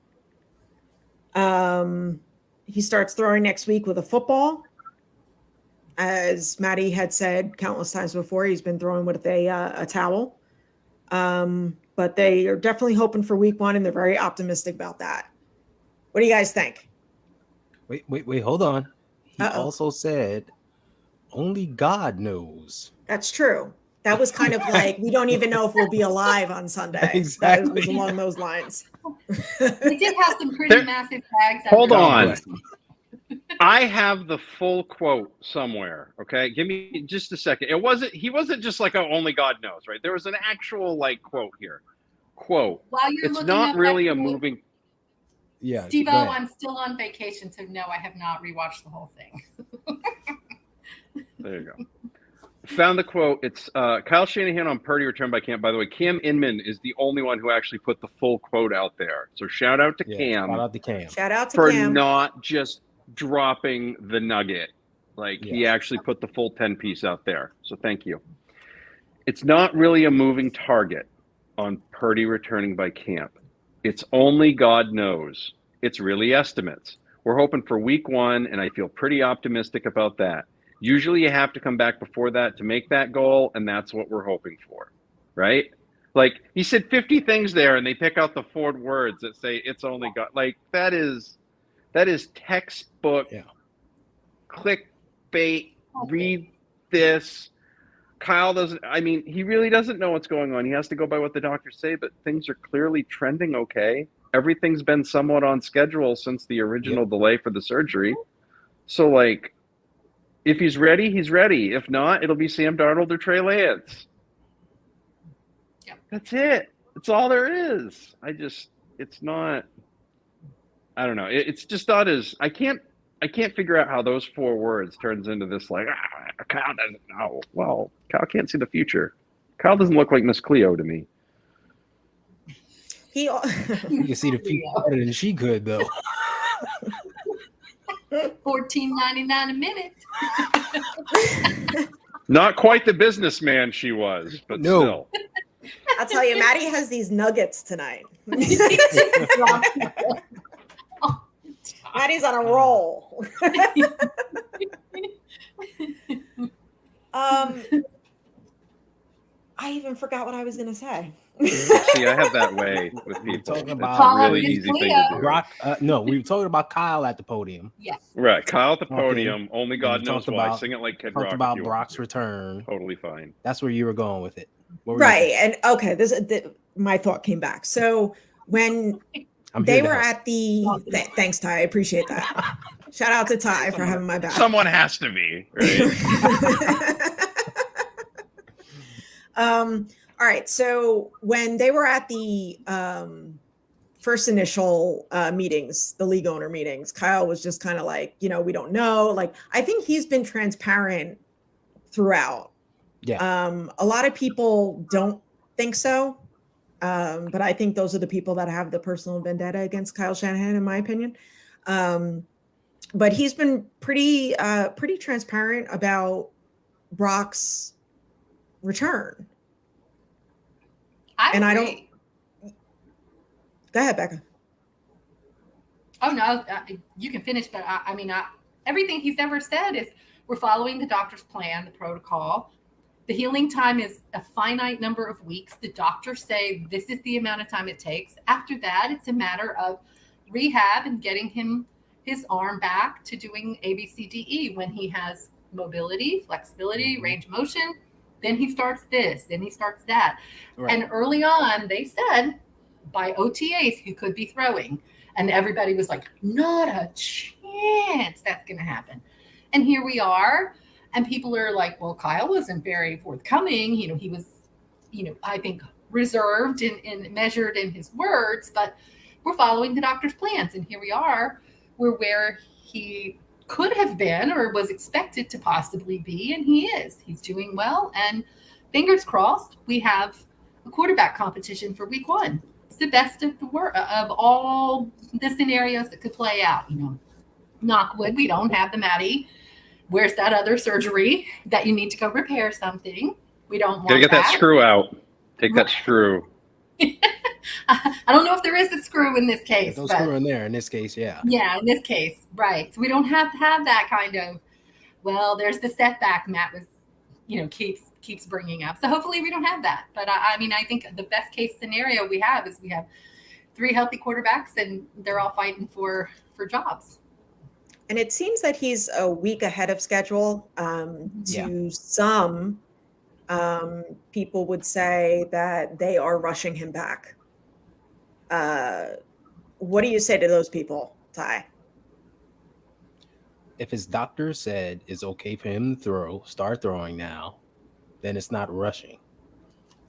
He starts throwing next week with a football. As Maddie had said countless times before, he's been throwing with a towel. But they are definitely hoping for week 1, and they're very optimistic about that. What do you guys think? Wait, hold on. He Uh-oh. also said only God knows. That's true. That was kind of like, we don't even know if we'll be alive on Sunday. Exactly. That was along those lines. They did have some pretty There- massive bags. Hold after on. that. I have the full quote somewhere. Okay, give me just a second. He wasn't just like, oh, only God knows, right? There was an actual like quote here. Quote. While you're It's looking not up really that a quote, moving. Yeah. Steve-O, go ahead. I'm still on vacation, so no, I have not rewatched the whole thing. There you go. Found the quote. It's Kyle Shanahan on Purdy return by Camp. By the way, Cam Inman is the only one who actually put the full quote out there. So shout out to Yeah, Cam shout out to Cam. Shout out to for Cam. not just dropping the nugget. Like he Yeah. actually put the full 10 piece out there. So thank you. It's not really a moving target on Purdy returning by camp. It's only God knows. It's really estimates. We're hoping for week 1, and I feel pretty optimistic about that. Usually you have to come back before that to make that goal, and that's what we're hoping for, right? Like he said 50 things there, and they pick out the 4 words that say it's only God. Like that is textbook Yeah. clickbait. Read this. Kyle he really doesn't know what's going on. He has to go by what the doctors say, but things are clearly trending okay. Everything's been somewhat on schedule since the original delay for the surgery. So, like, if he's ready, he's ready. If not, it'll be Sam Darnold or Trey Lance. Yep. That's it. That's all there is. It's not, I don't know. It's just not as, I can't figure out how those 4 words turns into this, like, Kyle doesn't know. Well, Kyle can't see the future. Kyle doesn't look like Miss Cleo to me. He You can see the future better than she could, though. $14.99 a minute. Not quite the businessman she was, but No. still. I'll tell you, Maddie has these nuggets tonight. Maddie's on a roll. I even forgot what I was going to say. See, I have that way with people. talking It's about- a really Miss easy thing Cleo. to do. Brock, no, we were talking about Kyle at the podium. Yes. Right, Kyle at the Okay. podium. Only God We knows talked why. about- Sing it like Kid Talked Rock. about if you Brock's want. return. Totally fine. That's where you were going with it. What were you Right. saying? And okay, my thought came back. So when I'm they here to were help. at the thanks, Ty, I appreciate that. Shout out to Ty for having my back. Someone has to be, right? All right. So when they were at the first initial meetings, the league owner meetings, Kyle was just kind of like, we don't know. Like, I think he's been transparent throughout. Yeah. A lot of people don't think so. But I think those are the people that have the personal vendetta against Kyle Shanahan, in my opinion. But he's been pretty transparent about Brock's return. I And I agree. Go ahead, Becca. Oh no, you can finish. But everything he's ever said is we're following the doctor's plan, the protocol. The healing time is a finite number of weeks. The doctors say this is the amount of time it takes. After that, it's a matter of rehab and getting him his arm back to doing ABCDE when he has mobility, flexibility, range of motion. then he starts this, then he starts that. Right. And early on, they said by OTAs he could be throwing. And everybody was like, not a chance that's going to happen. And here we are. And people are like, well, Kyle wasn't very forthcoming. He was, I think reserved and measured in his words, but we're following the doctor's plans. And here we are. We're where he could have been or was expected to possibly be. And he is. He's doing well. And fingers crossed, we have a quarterback competition for week 1. It's the best of of all the scenarios that could play out. Knock wood, we don't have the Maddie. Where's that other surgery that you need to go repair something? We don't want Gotta get that screw out. Take that screw. I don't know if there is a screw in this case. Don't but screw in there in this case, yeah. Yeah, in this case, right. So we don't have to have that kind of, well, there's the setback Matt was, keeps bringing up. So hopefully we don't have that. But I think the best case scenario we have is we have 3 healthy quarterbacks and they're all fighting for jobs. And it seems that he's a week ahead of schedule. To some, people would say that they are rushing him back. What do you say to those people, Ty? If his doctor said it's okay for him to start throwing now, then it's not rushing.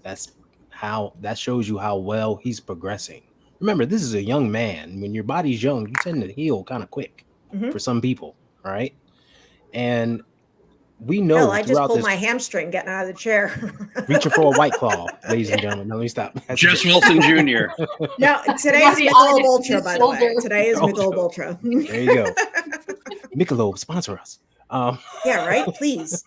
That shows you how well he's progressing. Remember, this is a young man. When your body's young, you tend to heal kind of quick for some people, right? And we know I just pulled my hamstring getting out of the chair. Reaching for a White Claw, ladies and gentlemen. No, let me stop. Jess Wilson Jr. No, today is Michelob Ultra, by the way. Today is Michelob Ultra. There you go. Michelob, sponsor us. Yeah, right? Please.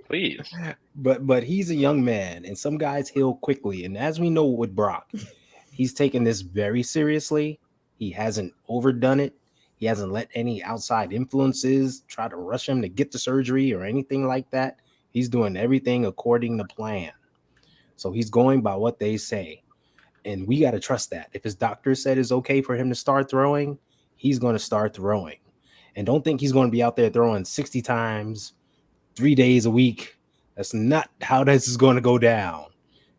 Please. But he's a young man, and some guys heal quickly. And as we know with Brock, he's taken this very seriously. He hasn't overdone it. He hasn't let any outside influences try to rush him to get the surgery or anything like that. He's doing everything according to plan. So he's going by what they say. And we got to trust that. If his doctor said it's okay for him to start throwing, he's going to start throwing. And don't think he's going to be out there throwing 60 times, 3 days a week. That's not how this is going to go down.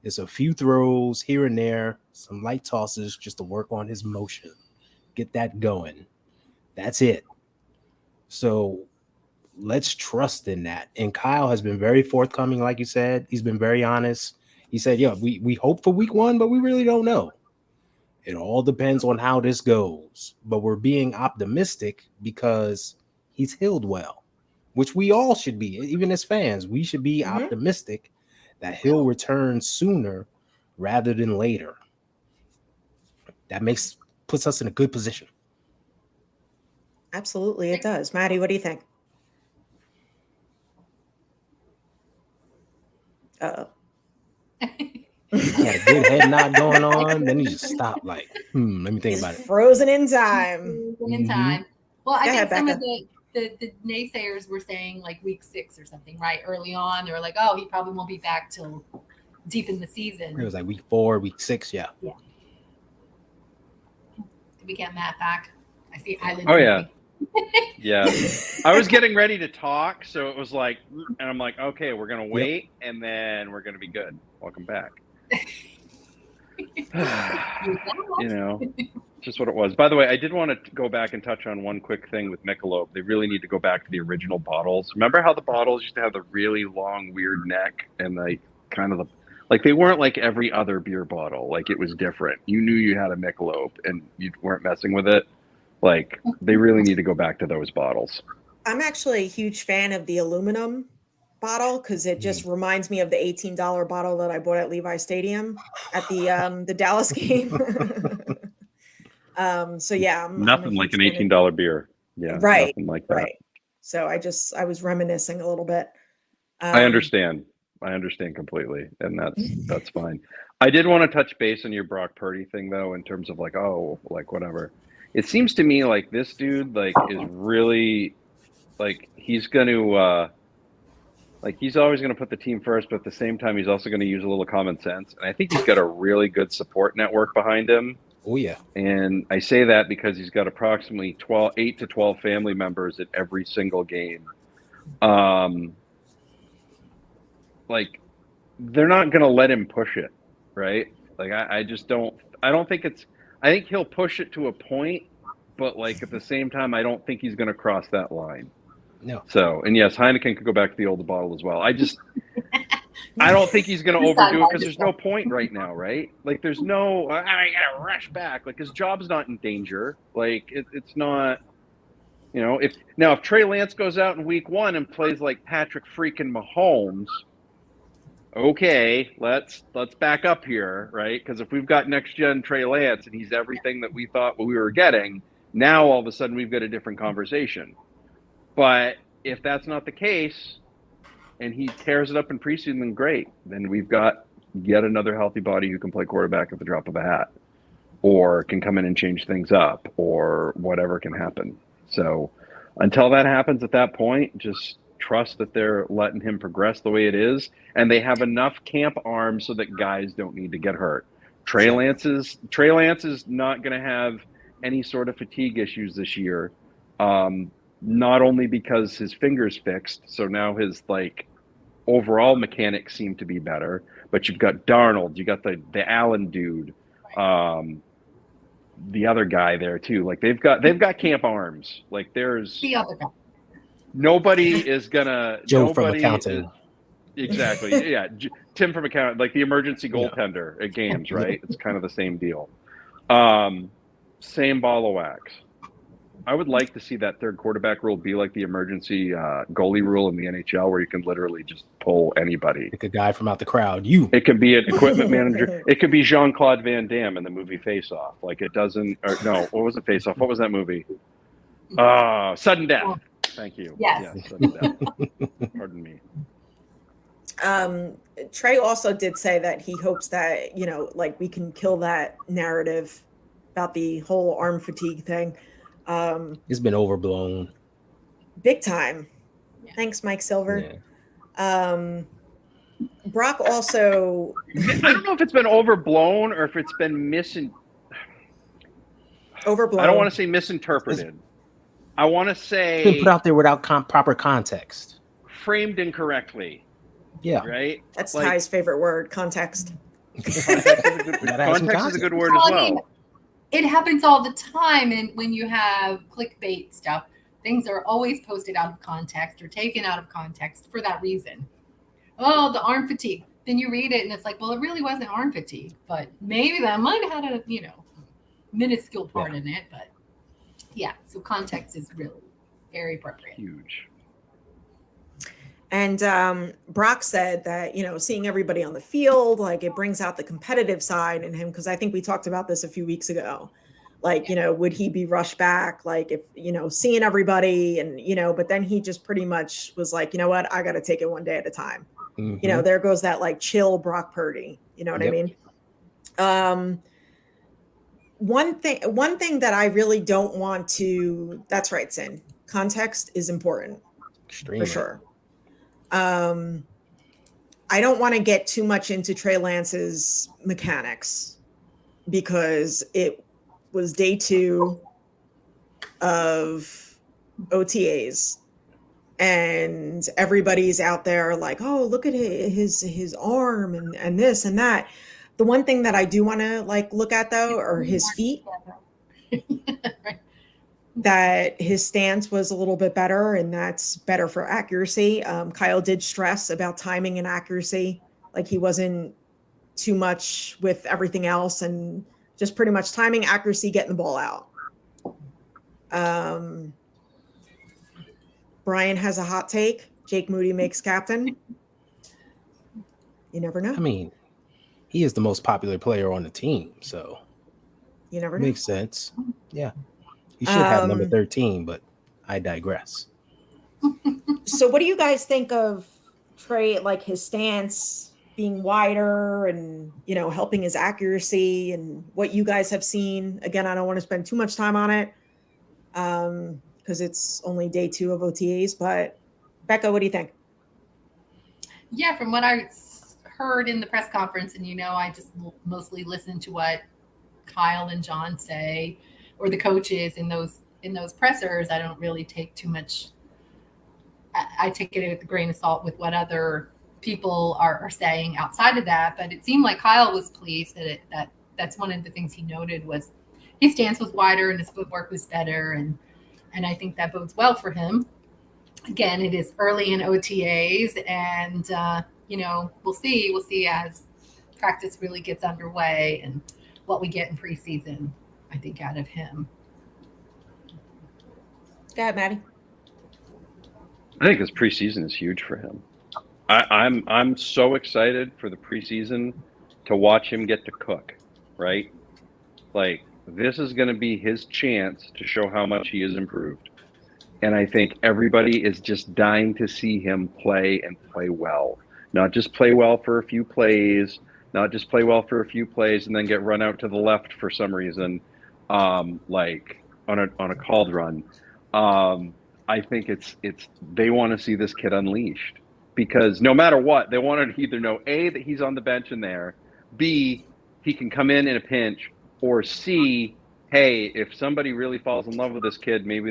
It's a few throws here and there, some light tosses just to work on his motion. Get that going. That's it. So let's trust in that. And Kyle has been very forthcoming, like you said. He's been very honest. He said, yeah, we hope for week 1, but we really don't know. It all depends on how this goes. But we're being optimistic because he's healed well, which we all should be. Even as fans, we should be optimistic that he'll return sooner rather than later. That puts us in a good position. Absolutely, it does. Maddie, what do you think? Uh-oh. He had a good head nod going on. Then he just stopped like, let me think about it. Frozen in time. Well, I think ahead, some Becca. of the naysayers were saying like week 6 or something, right? Early on, they were like, oh, he probably won't be back till deep in the season. It was like week 4, week 6, yeah. Did we get Matt back? I see Island. Oh, yeah. Yeah. I was getting ready to talk, so it was like, and I'm like, okay, we're going to wait, and then we're going to be good. Welcome back. Just what it was. By the way, I did want to go back and touch on one quick thing with Michelob. They really need to go back to the original bottles. Remember how the bottles used to have the really long, weird neck and they weren't like every other beer bottle. Like it was different. You knew you had a Michelob and you weren't messing with it. Like they really need to go back to those bottles. I'm actually a huge fan of the aluminum bottle because it just reminds me of the $18 bottle that I bought at Levi Stadium at the Dallas game. So yeah, nothing like an $18 beer. Yeah, right, nothing like that. Right. So I was reminiscing a little bit. I understand completely, and that's fine. I did want to touch base on your Brock Purdy thing though, in terms of like whatever. It seems to me like this dude is really he's going to he's always going to put the team first, but at the same time he's also going to use a little common sense, and I think he's got a really good support network behind him. Oh yeah. And I say that because he's got approximately 8 to 12 family members at every single game. they're not going to let him push it, right? Like I just don't. I don't think it's. I think he'll push it to a point, but like at the same time, I don't think he's going to cross that line. No. So, and yes, Heineken could go back to the old bottle as well. I don't think he's going to overdo it because there's no point right now, right? Like, there's no, I got to rush back. Like, his job's not in danger. Like, it's not, if Trey Lance goes out in week 1 and plays like Patrick freaking Mahomes, okay, let's back up here, right? Because if we've got next gen Trey Lance and he's everything that we thought we were getting, now all of a sudden we've got a different conversation. But if that's not the case, and he tears it up in preseason, then great. Then we've got yet another healthy body who can play quarterback at the drop of a hat, or can come in and change things up, or whatever can happen. So until that happens at that point, just trust that they're letting him progress the way it is, and they have enough camp arms so that guys don't need to get hurt. Trey Lance is not going to have any sort of fatigue issues this year. Not only because his finger's fixed, so now his overall mechanics seem to be better, but you've got Darnold, you got the Allen dude, the other guy there too. Like they've got camp arms. Like there's The other guy. nobody is gonna Joe from nobody accounting. Exactly. Yeah, Tim from accounting, like the emergency goaltender at games, right? It's kind of the same deal. Same ball of wax. I would like to see that third quarterback rule be like the emergency goalie rule in the NHL, where you can literally just pull anybody. Pick a guy from out the crowd. It could be an equipment manager. It could be Jean-Claude Van Damme in the movie Face Off. Like it doesn't. Or no, what was it? Face Off. What was that movie? Sudden Death. Thank you. Yes. Yeah, Sudden Death. Pardon me. Trey also did say that he hopes that we can kill that narrative about the whole arm fatigue thing. It's been overblown. Big time. Yeah. Thanks, Mike Silver. Yeah. Brock also. I don't know if it's been overblown or if it's been Overblown. I don't want to say misinterpreted. I want to say Been put out there without proper context. framed incorrectly. Yeah. Right. That's Like, Ty's favorite word, context. Context is a good word as Well, I mean, well. it happens all the time, and when you have clickbait stuff, things are always posted out of context or taken out of context for that reason. Oh, the arm fatigue. Then you read it and it's like, well, it really wasn't arm fatigue, but maybe that might have had a minuscule part in it. But yeah, so context is really very appropriate. Huge. And Brock said that, seeing everybody on the field, like it brings out the competitive side in him. Cause I think we talked about this a few weeks ago. Like, would he be rushed back? Like if, seeing everybody and, but then he just pretty much was like, you know what, I got to take it one day at a time. Mhm. There goes that like chill Brock Purdy. You know what I mean? One thing that I really don't want to, that's right, Sin. Context is important. Extremely. For sure. I don't want to get too much into Trey Lance's mechanics because it was day 2 of OTAs and everybody's out there like, oh, look at his arm and this and that. The one thing that I do want to look at though are his feet. Right. That his stance was a little bit better, and that's better for accuracy. Kyle did stress about timing and accuracy, like he wasn't too much with everything else, and just pretty much timing, accuracy, getting the ball out. Brian has a hot take. Jake Moody makes captain. You never know. I mean, he is the most popular player on the team, so You never know. makes sense. Yeah. He should have number 13, but I digress. So what do you guys think of Trey, like his stance being wider and, helping his accuracy and what you guys have seen? Again, I don't want to spend too much time on it because it's only day 2 of OTAs, but Becca, what do you think? Yeah, from what I heard in the press conference, and I just mostly listen to what Kyle and John say, or the coaches in those pressers. I don't really take too much. I take it with a grain of salt with what other people are saying outside of that. But it seemed like Kyle was pleased that that's one of the things he noted was his stance was wider and his footwork was better, and I think that bodes well for him. Again, it is early in OTAs, and we'll see as practice really gets underway and what we get in preseason, I think, out of him. Go ahead, Maddie. I think this preseason is huge for him. I'm so excited for the preseason to watch him get to cook, right? Like, this is going to be his chance to show how much he has improved. And I think everybody is just dying to see him play and play well. Not just play well for a few plays, not just play well for a few plays and then get run out to the left for some reason, like on a called run. I think it's they want to see this kid unleashed, because no matter what, they want to either know A, that he's on the bench in there, B, he can come in a pinch, or C, hey, if somebody really falls in love with this kid, maybe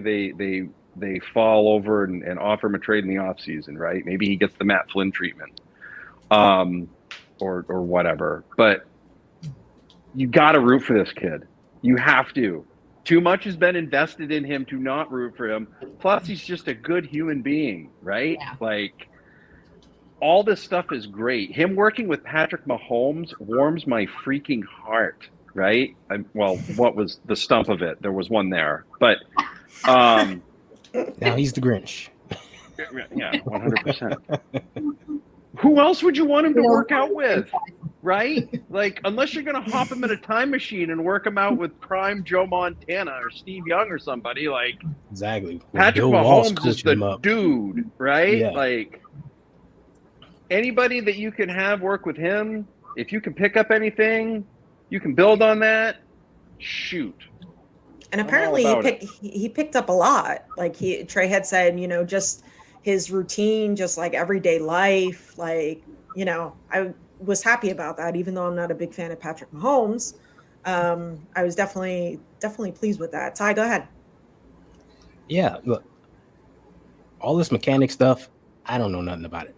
they fall over and offer him a trade in the offseason, right? Maybe he gets the Matt Flynn treatment, or whatever. But you got to root for this kid. You have to. Too much has been invested in him to not root for him. Plus, he's just a good human being, right? Yeah. Like, all this stuff is great. Him working with Patrick Mahomes warms my freaking heart, right? What was the stump of it? There was one there. But Now he's the Grinch. yeah, 100%. Who else would you want him to work out with, right? Like, unless you're going to hop him in a time machine and work him out with prime Joe Montana or Steve Young or somebody, like, Exactly. With Patrick Bill Walsh Mahomes is coaching him the up. dude, right? Yeah. Like, anybody that you can have work with him, if you can pick up anything, you can build on that, shoot. And I'm apparently all about he picked up a lot. Like Trey had said, just his routine, just like everyday life. Like, I was happy about that, even though I'm not a big fan of Patrick Mahomes. I was definitely pleased with that. Ty, go ahead. Yeah, look, all this mechanic stuff, I don't know nothing about it.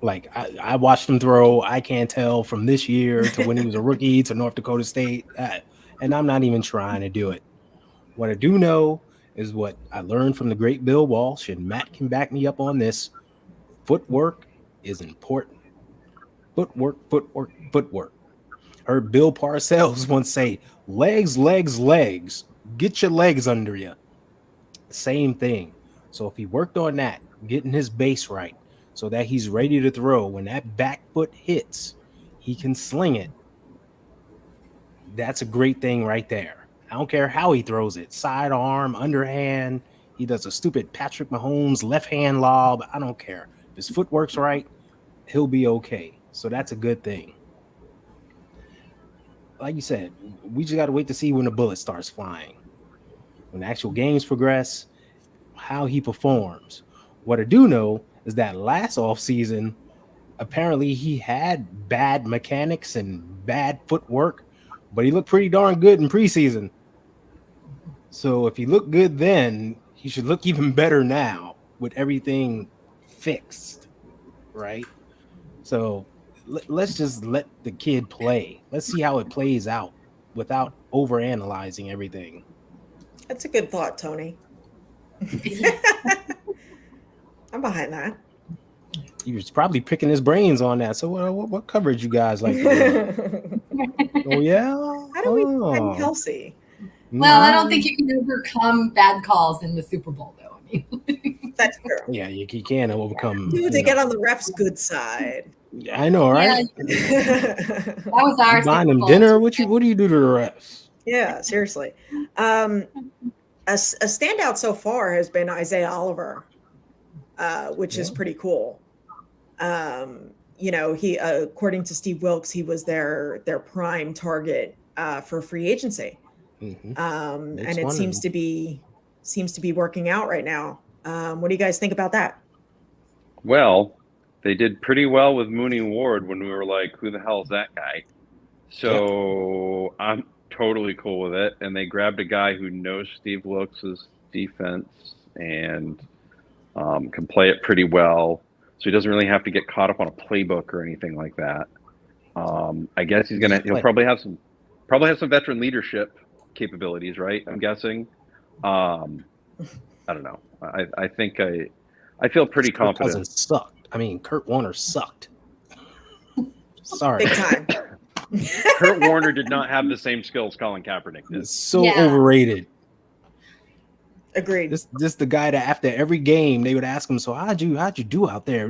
Like, I watched him throw. I can't tell from this year to when he was a rookie to North Dakota State, and I'm not even trying to do it. What I do know is what I learned from the great Bill Walsh, and Matt can back me up on this. Footwork is important. Footwork. Heard Bill Parcells once say, legs, legs, legs. Get your legs under you. Same thing. So if he worked on that, getting his base right, so that he's ready to throw, when that back foot hits, he can sling it. That's a great thing right there. I don't care how he throws it. Sidearm, underhand. He does a stupid Patrick Mahomes left hand lob. I don't care. If his footwork's right, he'll be okay. So that's a good thing. Like you said, we just got to wait to see when the bullet starts flying. When the actual games progress, how he performs. What I do know is that last offseason, apparently he had bad mechanics and bad footwork, but he looked pretty darn good in preseason. So if he looked good then, he should look even better now with everything fixed, right? So let's just let the kid play. Let's see how it plays out without overanalyzing everything. That's a good thought, Tony. I'm behind that. He was probably picking his brains on that. So what coverage you guys like to do? Oh, yeah? How do we find Kelsey? Well, I don't think you can overcome bad calls in the Super Bowl, though. I mean, That's true. Yeah, you can't overcome. To get on the ref's good side. I know, right? that was our Buying Super them Bowl. dinner? What do you do to the refs? Yeah, seriously. A standout so far has been Isaiah Oliver, which is pretty cool. He according to Steve Wilks, he was their prime target for free agency. Mm-hmm. And it seems to be working out right now. What do you guys think about that? Well, they did pretty well with Mooney Ward when we were like, who the hell is that guy? So I'm totally cool with it. And they grabbed a guy who knows Steve Wilks' defense and can play it pretty well. so he doesn't really have to get caught up on a playbook or anything like that. I guess he'll probably have some veteran leadership capabilities, right? I'm guessing. I don't know. I think I feel pretty Kirk confident. Cousins sucked. I mean, Kurt Warner sucked. Sorry. Big time. Kurt Warner did not have the same skills Colin Kaepernick did. It's so Yeah. overrated. Agreed. This the guy that after every game they would ask him, so how'd you do out there?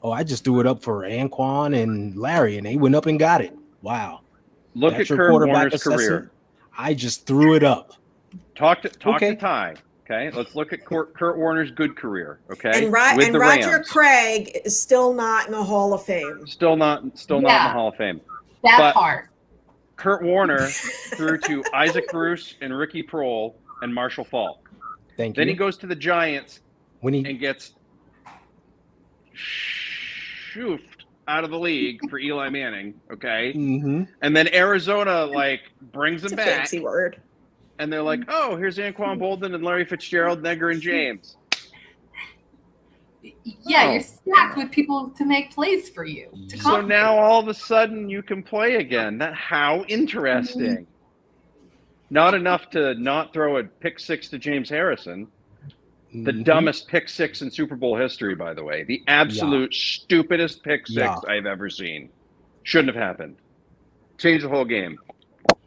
Oh, I just threw it up for Anquan and Larry, and they went up and got it. Wow. Look That's at your Kurt quarterback Warner's assessment? career. I just threw it up. Talk to Okay. Ty. Okay, let's look at Kurt Warner's good career. Okay, And, with the Roger Rams. Craig is still not in the Hall of Fame. Still not in the Yeah. Hall of Fame. That But- part. Kurt Warner threw to Isaac Bruce and Ricky Prohl and Marshall Faulk. Thank Then you. he goes to the Giants when he and gets shoofed out of the league for Eli Manning. Okay, Mhm. and then Arizona brings It's him a back, fancy word. and they're like, "Oh, here's Anquan Bolden and Larry Fitzgerald, Negger and James." Yeah, Oh. you're stacked with people to make plays for you. To So compensate. now all of a sudden you can play again. How interesting. Not enough to not throw a pick six to James Harrison. The Mhm. dumbest pick six in Super Bowl history, by the way. The absolute stupidest pick six Yeah. I've ever seen. Shouldn't have happened. Changed the whole game. But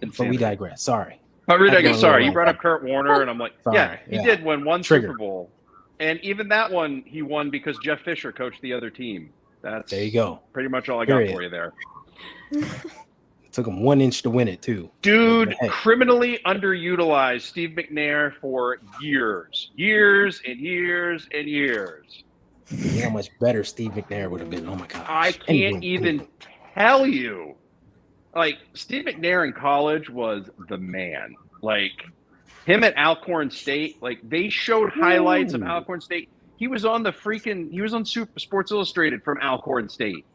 we Insanity. digress. Sorry. But we I digress. don't Sorry, know. you brought up Kurt Warner, and I'm like, yeah, Sorry, he yeah. did win one Trigger. Super Bowl. And even that one, he won because Jeff Fisher coached the other team. That's There you go. pretty much all I got Period. for you there. Took him 1 inch to win it too. Dude, Hey. criminally underutilized Steve McNair for years and years and years. Yeah, how much better Steve McNair would have been. Oh my gosh. I can't even tell you. Steve McNair in college was the man. Him at Alcorn State, they showed highlights of Ooh. Alcorn State. He was on Sports Illustrated from Alcorn State.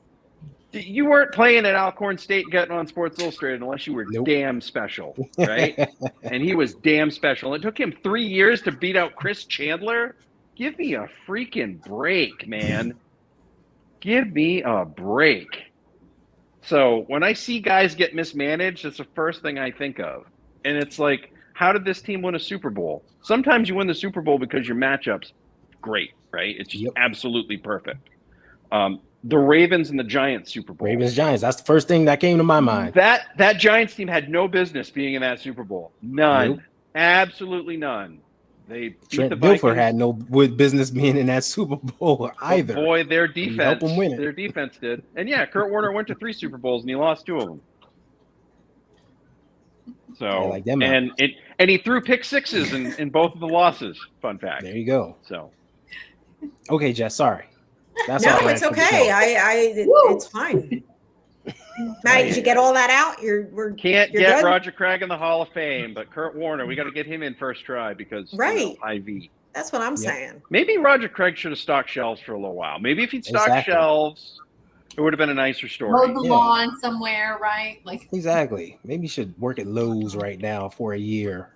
You weren't playing at Alcorn State getting on Sports Illustrated unless you were Nope. damn special, right? And he was damn special. It took him 3 years to beat out Chris Chandler. Give me a freaking break, man. Give me a break. So when I see guys get mismanaged, that's the first thing I think of. And it's like, how did this team win a Super Bowl? Sometimes you win the Super Bowl because your matchup's great, right? It's just Yep. absolutely perfect. The Ravens and the Giants Super Bowl. Ravens Giants. That's the first thing that came to my mind. That Giants team had no business being in that Super Bowl. None. Nope. Absolutely none. They beat the Trent Vikings. Dilfer had no business being in that Super Bowl But either. boy, their You help defense. 'em win it. Their defense did. And yeah, Kurt Warner went to 3 Super Bowls and he lost 2 of them. So I like them and he threw pick sixes in both of the losses. Fun fact. There you go. So Okay, Jess. Sorry. That's No, all I it's had for the okay. show. Woo. It's fine. Matt, did you get all that out? You're can't You're get good? Roger Craig in the Hall of Fame, but Kurt Warner, we got to get him in first try because Right. IV. That's what I'm Yep. saying. Maybe Roger Craig should have stocked shelves for a little while. Maybe if he'd stocked Exactly. shelves, it would have been a nicer story. Mowed the Yeah. lawn somewhere, right? Exactly. Maybe you should work at Lowe's right now for a year.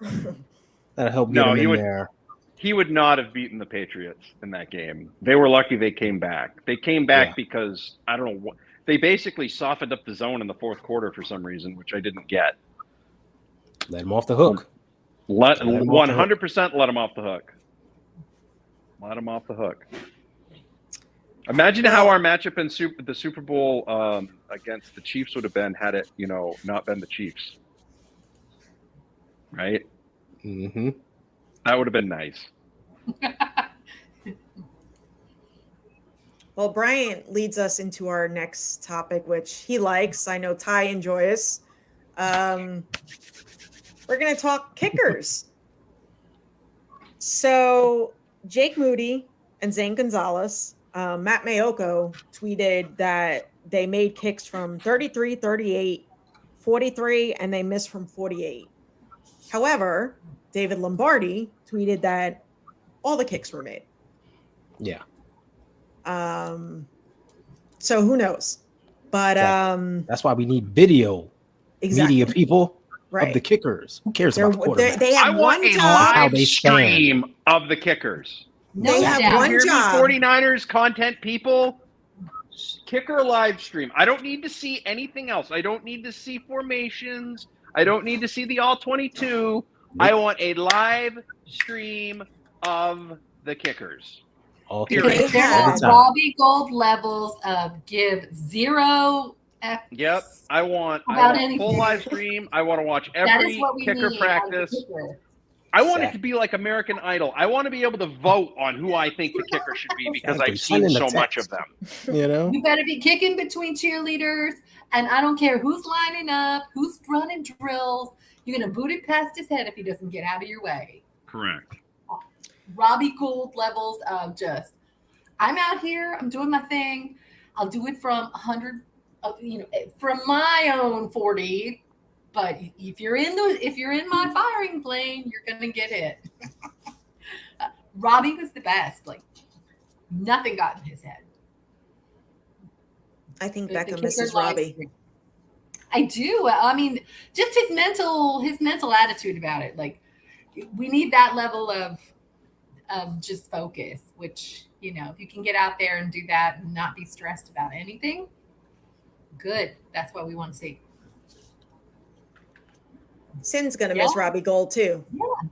That'll help get No, him he in would- there. He would not have beaten the Patriots in that game. They were lucky they came back. They came back Yeah. because I don't know what they basically softened up the zone in the fourth quarter for some reason, which I didn't get. Let him off the hook. Let Let 'em off the hook. 100% let him off the hook. Let him off the hook. Imagine how our matchup in the Super Bowl against the Chiefs would have been had it, not been the Chiefs. Right? Mm-hmm. That would have been nice. Well, Brian leads us into our next topic, which he likes. I know Ty enjoys. We're going to talk kickers. So Jake Moody and Zane Gonzalez, Matt Mayoko tweeted that they made kicks from 33, 38, 43, and they missed from 48. However, David Lombardi tweeted that all the kicks were made. Yeah. So who knows? But That's why we need video exactly media people right. of the kickers. Who cares They're- about the quarterback? they I have want one a time. How live they stand. stream of the kickers. No They have doubt. one Hear me, job. 49ers content people. Kicker live stream. I don't need to see anything else. I don't need to see formations. I don't need to see the all 22. I want a live stream of the kickers. All Period. kickers They all had- the time. Robbie Gold levels of give zero F. Yep. I want About full anything. live stream. I want to watch That every is what we kicker need. practice. As a kicker. I want it to be like American Idol. I want to be able to vote on who I think the kicker should be because Exactly. I've Send seen in the so much of text. them. You know, You better be kicking between cheerleaders, and I don't care who's lining up, who's running drills. You're gonna boot it past his head if he doesn't get out of your way. Correct. Robbie Gould levels of just, I'm out here, I'm doing my thing. I'll do it from 100, from my own 40. But if you're in my firing plane, you're gonna get hit. Robbie was the best. Like nothing got in his head. I think The Becca kicker misses live Robbie. stream. I do. I mean, just his mental attitude about it. Like we need that level of just focus, which, if you can get out there and do that and not be stressed about anything, good. That's what we want to see. Sin's gonna miss Yeah. Robbie Gold too.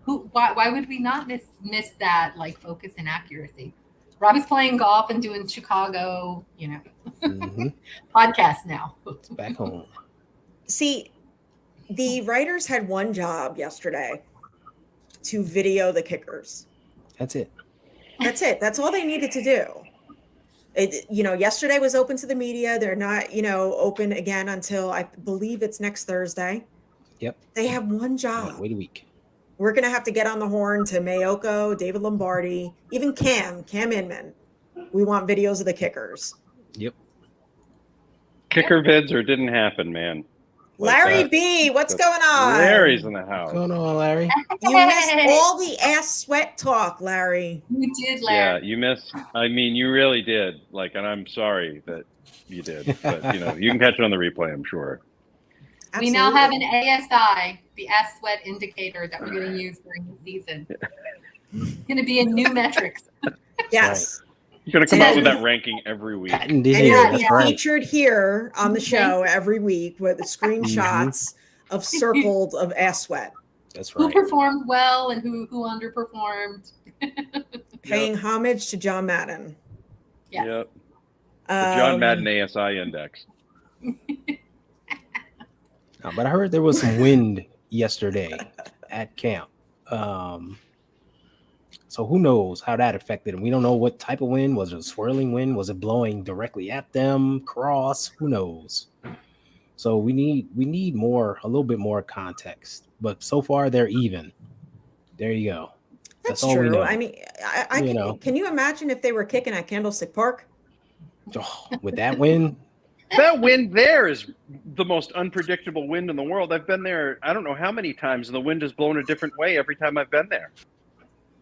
Why would we not miss that like focus and accuracy? Robbie's playing golf and doing Chicago, Mhm. podcasts now. It's back home. See, the writers had one job yesterday to video the kickers. That's it. That's it. That's all they needed to do. Yesterday was open to the media. They're not, open again until I believe it's next Thursday. Yep. They have one job. Wait a week. We're going to have to get on the horn to Mayoko, David Lombardi, even Cam Inman. We want videos of the kickers. Yep. Kicker vids or didn't happen, man. Like Larry that. B, what's going on? Larry's in the What's house. going on, Larry? You missed all the ass sweat talk, Larry. You did, Yeah, Larry. you missed. I mean, you really did. Like, and I'm sorry that you did. But, you can catch it on the replay, I'm sure. We now have Absolutely. an ASI, the ass sweat indicator that we're going to use during the season. It's going to be a new metrics. Yes. You're going to come out with that ranking every week. Patented And here. it'll That's be right. featured here on the show every week with the screenshots of circled of ass sweat. That's Who right. performed well and who underperformed. Paying homage to John Madden. Yes. Yep. The John Um, Madden ASI index. But I heard there was some wind yesterday at camp. So who knows how that affected them? We don't know what type of wind. Was it a swirling wind? Was it blowing directly at them? Cross? Who knows? So we need a little bit more context. But so far they're even. There you go. That's all we true. know. I mean, I You can, know. can you imagine if they were kicking at Candlestick Park? Oh, with that wind, That wind there is the most unpredictable wind in the world. I've been there, I don't know how many times, and the wind has blown a different way every time I've been there.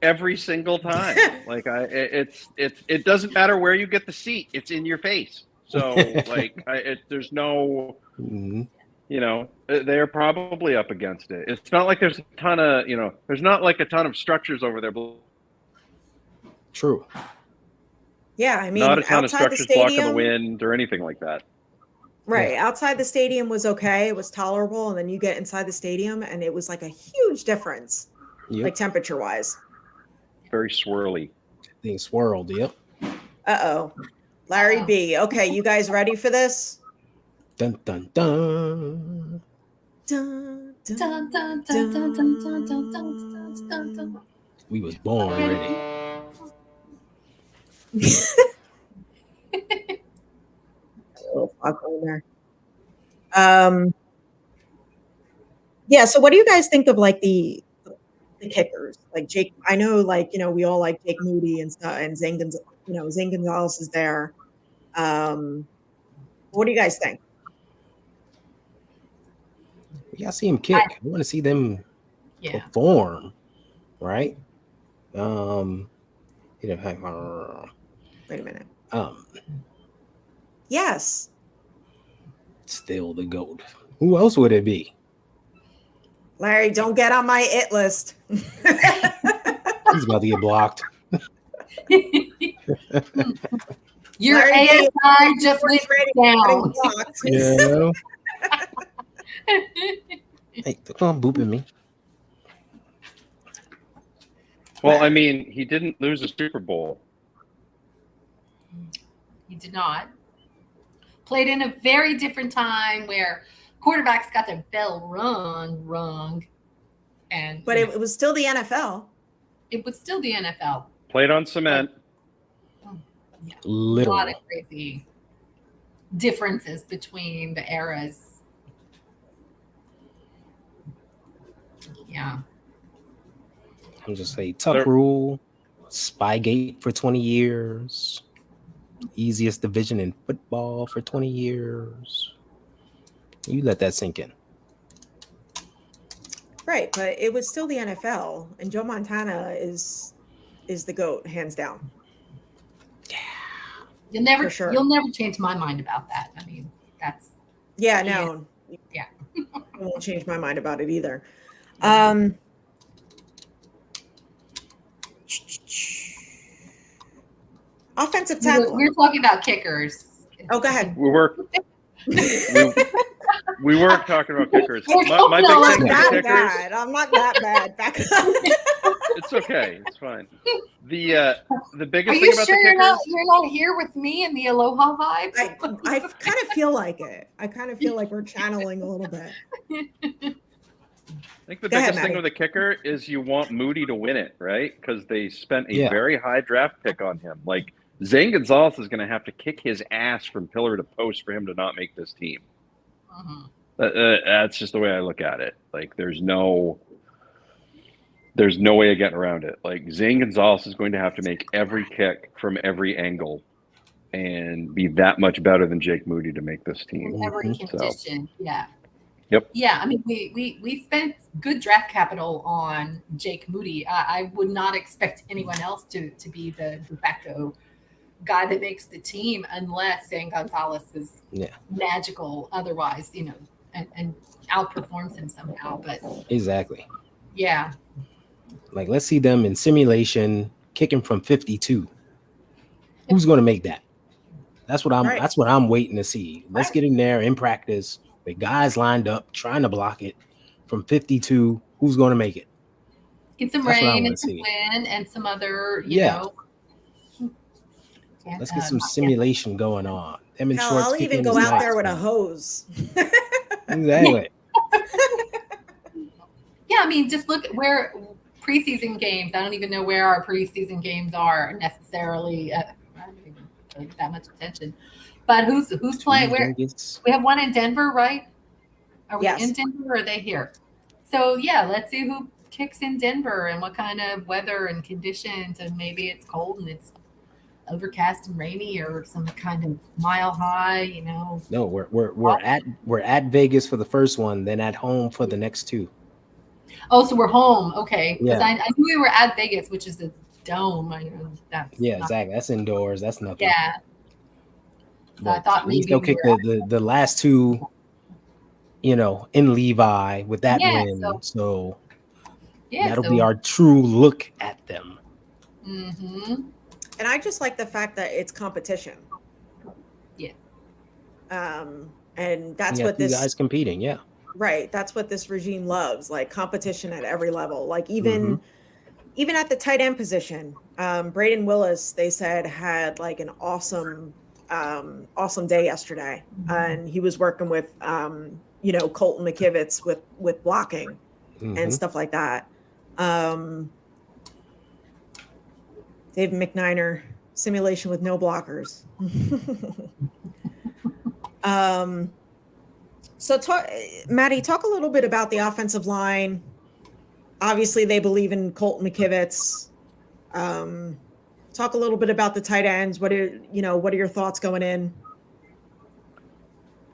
Every single time. Like it doesn't matter where you get the seat; it's in your face. So there's no, mhm, they're probably up against it. It's not like there's a ton of, there's not like a ton of structures over there. true. Yeah, I mean, Not a ton of outside the structures blocking the stadium, wind or anything like that. right? Outside the stadium was okay; it was tolerable, and then you get inside the stadium, and it was like a huge difference, Yep. like temperature-wise. Very swirly. Thing swirled. Yep. Uh-oh. Larry B. Okay, you guys ready for this? Dun dun dun. Dun, dun, Dun, dun, dun, dun, dun, dun, dun, dun, dun, dun. We was born ready. little fuck over there. Yeah, so what do you guys think of like the kickers? Like Jake, I know we all like Jake Moody and stuff, and Zane Gonzalez is there. What do you guys think? We gotta see him kick. I want to see them Yeah. perform, right? Wait a minute. Yes. Still the GOAT. Who else would it be? Larry, don't get on my it list. He's about to get blocked. Your Larry David, ASI just went Brady down. blocked. You know? Hey, come on, booping me. Well, I mean, he didn't lose a Super Bowl. He did not. Played in a very different time where quarterbacks got their bell rung wrong. And But it was still the NFL. it was still the NFL. Played on cement. A lot Literally. of crazy differences between the eras. Yeah. I'm just say Tuck There- Rule, Spygate for 20 years, easiest division in football for 20 years. You let that sink in. Right, but it was still the NFL, and Joe Montana is the GOAT, hands down. For sure. You'll never change my mind about that. I mean, that's Yeah, Yeah. no. Yeah. I won't change my mind about it either. Offensive tackle. we're talking about kickers. Oh, go ahead. We were we weren't talking about kickers. We're My talking I'm big not thing with that kickers. bad. I'm not that bad. Back up. It's okay. It's fine. The Are biggest thing you about sure the you're kickers. not here with me in the Aloha vibes? I kind of feel like it. I kind of feel like we're channeling a little bit. I think the Go ahead, biggest thing Maddie. with a kicker is you want Moody to win it, right? Because they spent a Yeah. very high draft pick on him. Like Zane Gonzalez is going to have to kick his ass from pillar to post for him to not make this team. Mhm. That's just the way I look at it. Like there's no way of getting around it. Like Zane Gonzalez is going to have to make every kick from every angle and be that much better than Jake Moody to make this team. In every Mhm. condition. Yeah. Yep. Yeah, I mean, we spent good draft capital on Jake Moody. I would not expect anyone else to be the de facto guy that makes the team unless Zane Gonzalez is Yeah. magical otherwise, and outperforms him somehow. But Exactly. yeah, Like, let's see them in simulation kicking from 52. Who's going to make that? That's what I'm. Right. That's what I'm waiting to see. Let's get in there in practice with guys lined up trying to block it from 52. Who's going to make it? get some That's what I rain wanna and some see. wind and some other, you Yeah. know. Let's get some simulation going on. Them in Hell, shorts I'll even kicking go is out nice, there with a man. hose. Exactly. Yeah, I mean, just look at where preseason games. I don't even know where our preseason games are necessarily. I don't even pay that much attention. But who's playing? Where Nuggets. we have one in Denver, right? Are we Yes. in Denver or are they here? So yeah, let's see who kicks in Denver and what kind of weather and conditions, and maybe it's cold and it's overcast and rainy or some kind of mile high. You know, No, we're at Vegas for the first one, then at home for the next two. oh, so we're home. Okay, because Yeah. I knew we were at Vegas, which is the dome. I know that's Yeah, not- exactly. That's indoors. That's nothing. Yeah. So I But thought at least maybe they'll we kick were the last two, in Levi with that Yeah, win. So yeah, that'll so, be our true look at them. Mhm. And I just like the fact that it's competition. Yeah. And that's You got what two this guys competing. Yeah. right. That's what this regime loves, like competition at every level. Like even at the tight end position, Braden Willis, they said had like an awesome day yesterday. And he was working with Colton McKivitz with blocking and Mhm. stuff like that. Dave McNiner, simulation with no blockers. Maddie, talk a little bit about the offensive line. Obviously, they believe in Colton McKivitz. Talk a little bit about the tight ends. What are your thoughts going in?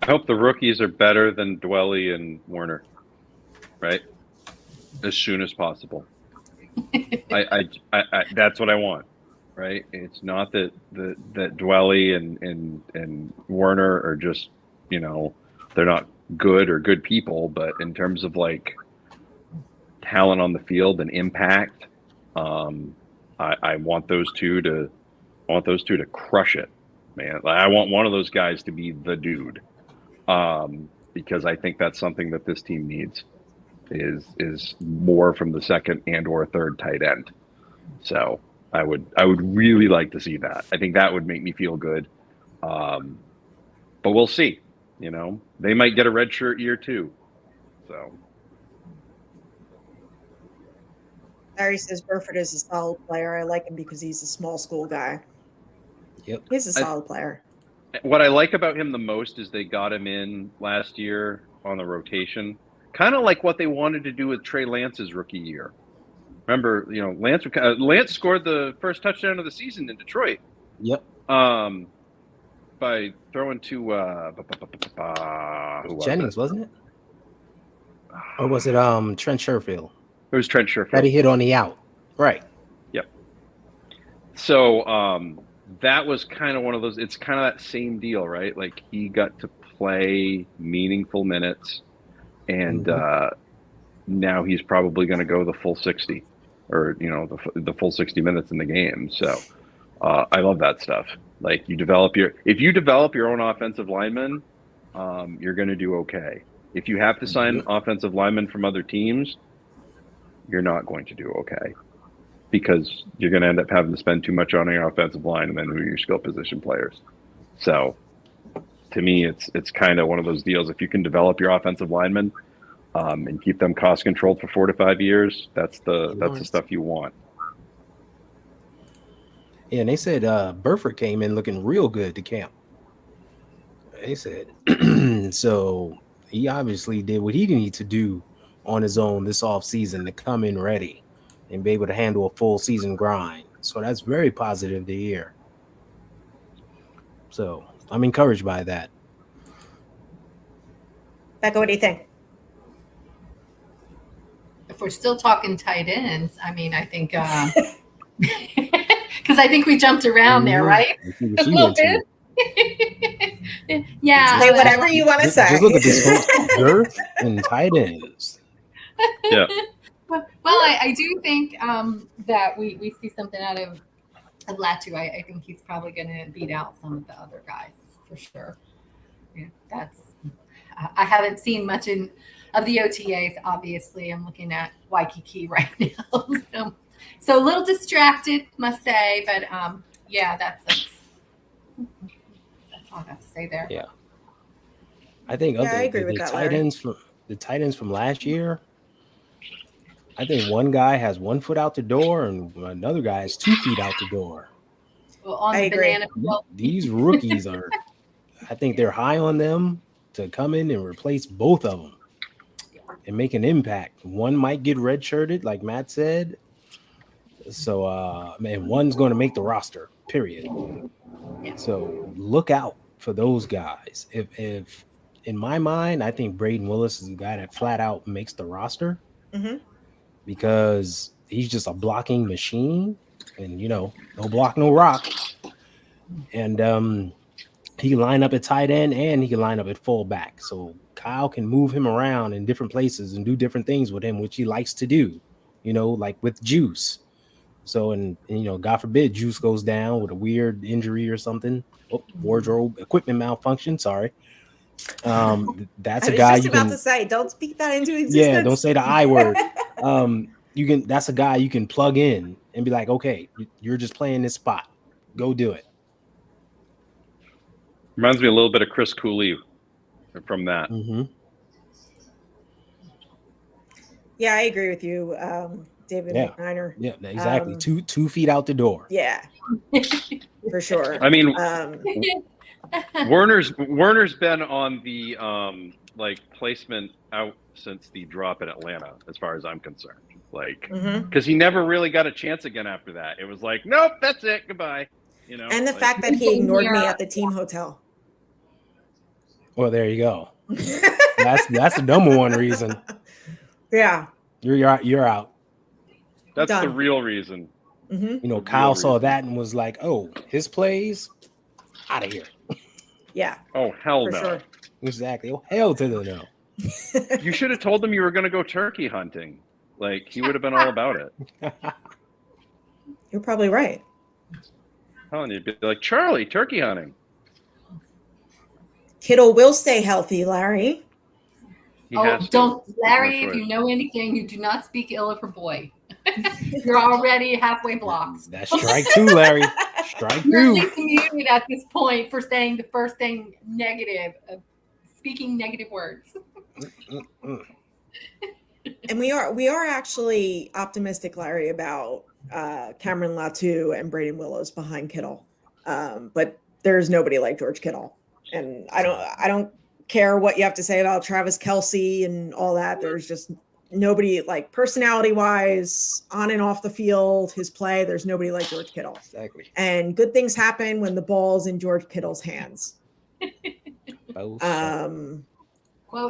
I hope the rookies are better than Dwelly and Werner, right? As soon as possible. I that's what I want, right? It's not that Dwelly and Werner are just, they're not good or good people, but in terms of like talent on the field and impact, I want those two to crush it, man. Like, I want one of those guys to be the dude, because I think that's something that this team needs is more from the second and or third tight end. So I would really like to see that. I think that would make me feel good. But we'll see. You know, they might get a red shirt year too. So Larry says Burford is a solid player. I like him because he's a small school guy. Yep. He's a solid player. what I like about him the most is they got him in last year on the rotation, kind of like what they wanted to do with Trey Lance's rookie year. Remember, you know, Lance scored the first touchdown of the season in Detroit. Yep. By throwing to who was Jennings, it? wasn't it? Or was it Trent Sherfield? It was Trent Sherfield. That he hit on the out. Right. Yep. So that was kind of one of those. It's kind of that same deal, right? Like he got to play meaningful minutes, and now he's probably going to go the full 60, or you know, the full 60 minutes in the game. So I love that stuff. Like if you develop your own offensive lineman, you're going to do okay. If you have to sign offensive linemen from other teams, you're not going to do okay, because you're going to end up having to spend too much on your offensive line and then your skill position players. So to me, it's kind of one of those deals. If you can develop your offensive linemen and keep them cost controlled for 4 to 5 years, that's the stuff you want. Yeah, and they said Burford came in looking real good to camp. They said so he obviously did what he needed to do on his own this offseason to come in ready and be able to handle a full season grind. So that's very positive to hear. So I'm encouraged by that. Becca, what do you think? If we're still talking tight ends, I mean, I think because I think we jumped around there, right? A little bit. Yeah. Say whatever you want to say. Just look at this folks. Girth and tight ends. Yeah. Well, I do think that we see something out of Latu. I think he's probably going to beat out some of the other guys for sure. Yeah, I haven't seen much of the OTAs. Obviously, I'm looking at Waikiki right now, so a little distracted, must say. But yeah, that's all I have to say there. Yeah, I think I agree with that, the tight ends from last year. I think one guy has 1 foot out the door and another guy has 2 feet out the door. Well, on I the agree. banana peel, These rookies are, I think they're high on them to come in and replace both of them and make an impact. One might get redshirted, like Matt said. So, and one's going to make the roster, period. Yeah. So look out for those guys. If in my mind, I think Braden Willis is the guy that flat out makes the roster. Mm-hmm. Because he's just a blocking machine, and you know, no block, no rock. And he can line up at tight end and he can line up at fullback. So Kyle can move him around in different places and do different things with him, which he likes to do, you know, like with Juice. So, and you know, God forbid Juice goes down with a weird injury or something. Wardrobe equipment malfunction. Sorry. That's a guy I was just you about can to say, don't speak that into existence. Yeah, don't say the I word. That's a guy you can plug in and be like, okay, you're just playing this spot. Go do it. Reminds me a little bit of Chris Cooley from that. Mm-hmm. Yeah, I agree with you, David McNiner. Yeah, exactly. 2 feet out the door. Yeah, for sure. I mean, Werner's been on the like placement out since the drop in Atlanta, as far as I'm concerned. Like, because he never really got a chance again after that. It was like, nope, that's it, goodbye. You know, and the fact that he ignored me at the team hotel. Well, there you go. That's the number one reason. Yeah, you're out. That's Done. the real reason. You know, Kyle saw that and was like, "Oh, his plays, out of here." Yeah. Oh hell for no! Sure. Exactly. Oh hell to the no. You should have told him you were going to go turkey hunting. Like he would have been all about it. You're probably right. Telling you, be like, Charlie, turkey hunting. Kittle will stay healthy, Larry. He Oh, has to. don't, There's no Larry, if choice. you know anything, you do not speak ill of her boy. You're already halfway blocked. That's strike two, Larry. Strike You're at two. least muted at this point for saying the first thing negative, of speaking negative words. Mm. And we are actually optimistic, Larry, about Cameron Latu and Braden Willows behind Kittle. But there's nobody like George Kittle. And I don't care what you have to say about Travis Kelce and all that. There's just nobody, like, personality wise, on and off the field, his play. There's nobody like George Kittle. Exactly. And good things happen when the ball's in George Kittle's hands. Quote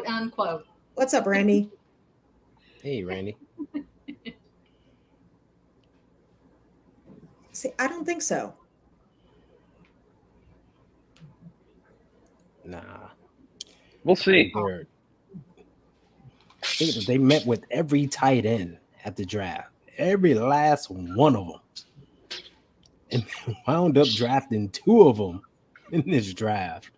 unquote. What's up, Randy? Hey, Randy. See, I don't think so. Nah. We'll see. They met with every tight end at the draft, every last one of them, and wound up drafting two of them in this draft.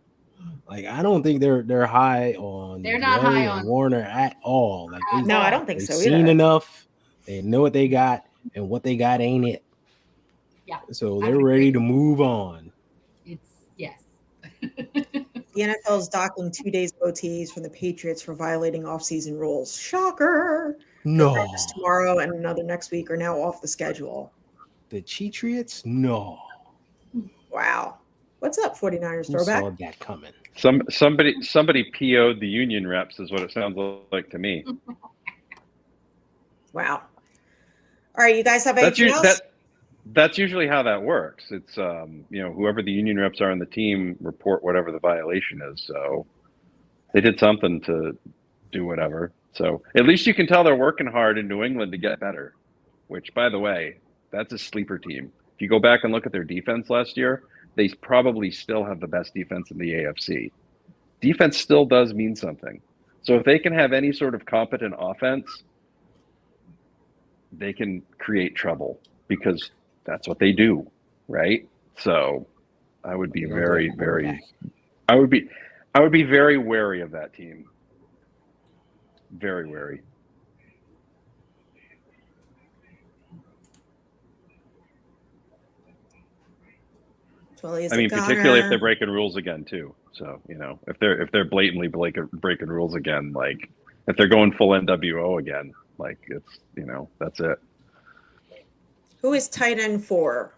Like, I don't think they're high on. They're not Gray high and on Warner at all. Like, No, I don't think they've so seen either. enough. They know what they got, and what they got ain't it. Yeah, So I they're would ready agree. to move on. It's yes. The NFL is docking 2 days of OTs from the Patriots for violating offseason rules. Shocker. No, Practice tomorrow and another next week are now off the schedule. the Cheatriots. No, Wow. What's up, 49ers who throwback? saw that coming? Somebody PO'd the union reps is what it sounds like to me. Wow. All right, you guys have anything else? That's usually how that works. It's whoever the union reps are on the team report whatever the violation is. So they did something to do whatever. So at least you can tell they're working hard in New England to get better, which, by the way, that's a sleeper team. If you go back and look at their defense last year, they probably still have the best defense in the AFC. Defense still does mean something. So if they can have any sort of competent offense, they can create trouble because that's what they do, right? So I would be very, very, I would be very wary of that team. Very wary. I mean, particularly if they're breaking rules again too. So, if they're blatantly breaking rules again, like if they're going full NWO again, like it's, that's it. Who is tight end for?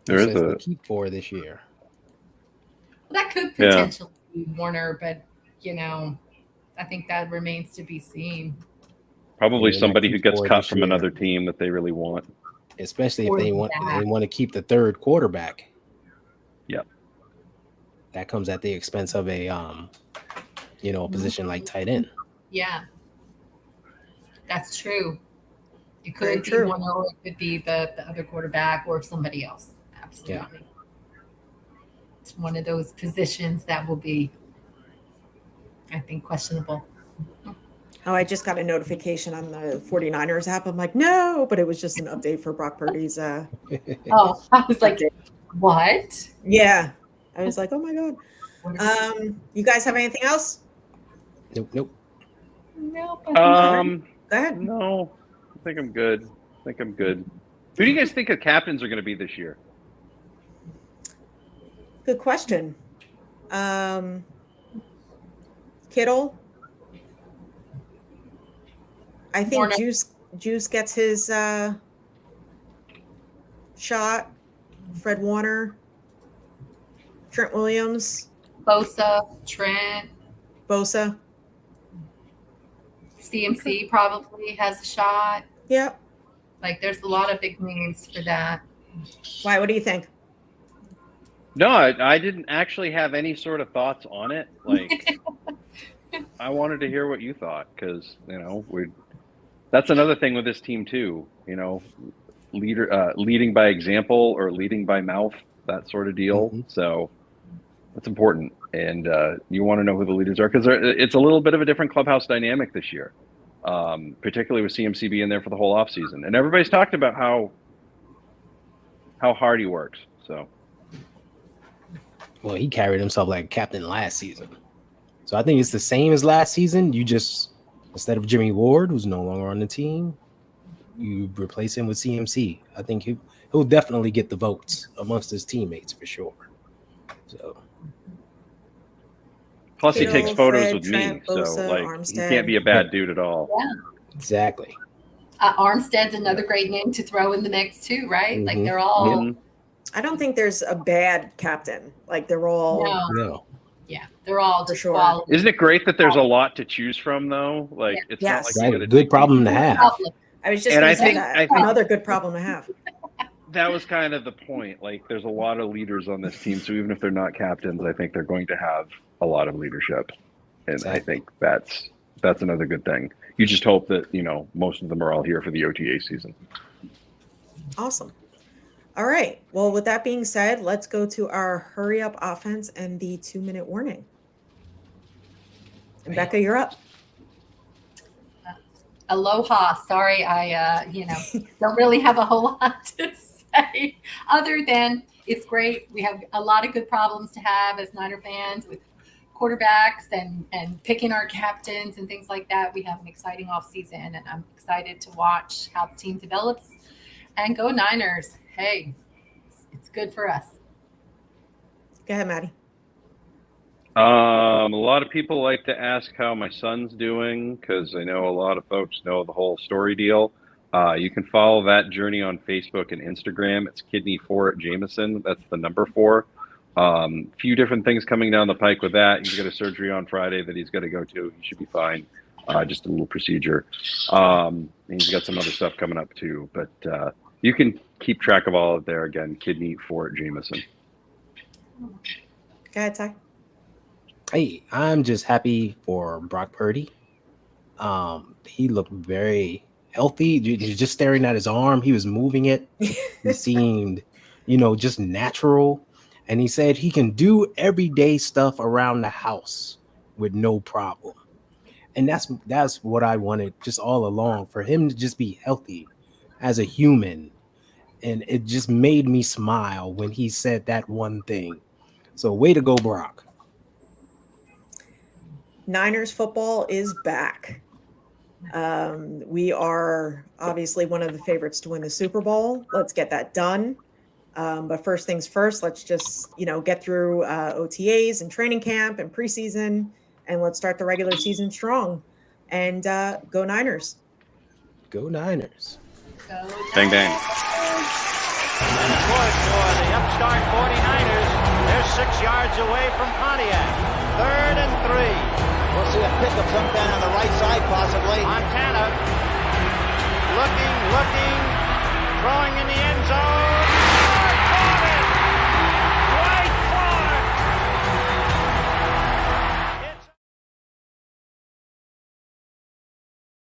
There is a keep four this year. Well, that could potentially be Warner, but I think that remains to be seen. Probably Yeah, somebody keep who gets four cut this from year. another team that they really want. Especially if Or they want that. to keep the third quarterback. Yep. That comes at the expense of a position like tight end. Yeah, that's true. It Very could be true. Warner, or it could be the other quarterback or somebody else. Absolutely. It's one of those positions that will be, I think, questionable. Oh, I just got a notification on the 49ers app. I'm like, no, but it was just an update for Brock Purdy's. Oh, I was like, what? Yeah. I was like, oh my God. You guys have anything else? Nope. No, but Go ahead. No, I think I'm good. Who do you guys think the captains are going to be this year? Good question. Kittle. I think Warner. Juice gets his shot. Fred Warner. Trent Williams. Bosa, Trent, Bosa. CMC probably has a shot. Yep. Like, there's a lot of big names for that. Why? What do you think? No, I didn't actually have any sort of thoughts on it. Like, I wanted to hear what you thought because that's another thing with this team too. Leading by example or leading by mouth, that sort of deal. Mhm. So that's important, and you want to know who the leaders are because it's a little bit of a different clubhouse dynamic this year. particularly with CMC being there for the whole offseason. And everybody's talked about how hard he works. So, Well, he carried himself like a captain last season. So I think it's the same as last season. You just, instead of Jimmy Ward, who's no longer on the team, you replace him with CMC. I think he'll definitely get the votes amongst his teammates for sure. So plus he Kittle, takes photos Fred, with Trent, me, so Bosa, like Armstead. he can't be a bad dude at all. exactly. Armstead's another great name to throw in the mix too, right? Like Mhm. they're all Mhm. I don't think there's a bad captain. Like they're all. No. yeah, they're all For just sure. quality. Isn't it great that there's a lot to choose from though? Like it's Yes. not like you Right. gotta Good take- problem to have. Probably. I was just And going I to say think- that. I think- Another good problem to have. that was kind of the point. Like there's a lot of leaders on this team, so even if they're not captains, I think they're going to have a lot of leadership. And I Exactly. think that's another good thing. You just hope that, you know, most of them are all here for the OTA season. Awesome. All right. Well, with that being said, let's go to our hurry up offense and the 2-minute warning. And Becca, you're up. Aloha. Sorry, I don't really have a whole lot to say other than it's great. We have a lot of good problems to have as Niner fans with quarterbacks and picking our captains and things like that. We have an exciting offseason, and I'm excited to watch how the team develops. And go Niners. Hey, it's good for us. Go ahead, Maddie. A lot of people like to ask how my son's doing because I know a lot of folks know the whole story deal. You can follow that journey on Facebook and Instagram. It's Kidney4 Jameson. That's the number 4. Few different things coming down the pike with that. He's got a surgery on Friday that he's got to go to. He should be fine. Just a little procedure. And he's got some other stuff coming up too. But you can keep track of all of there again. Kidney4 Jameson. Go ahead, Ty. Hey, I'm just happy for Brock Purdy. He looked very healthy. Just staring at his arm, he was moving it. He seemed, just natural. And he said he can do everyday stuff around the house with no problem. And that's what I wanted just all along, for him to just be healthy as a human. And it just made me smile when he said that one thing. So way to go, Brock. Niners football is back. We are obviously one of the favorites to win the Super Bowl. Let's get that done. But first things first, let's just, get through OTAs and training camp and preseason, and let's start the regular season strong. And go Niners. Go Niners. Go Bang, bang. And of course, for the upstart 49ers, they're 6 yards away from Pontiac. 3rd and 3. We'll see a pickup sometime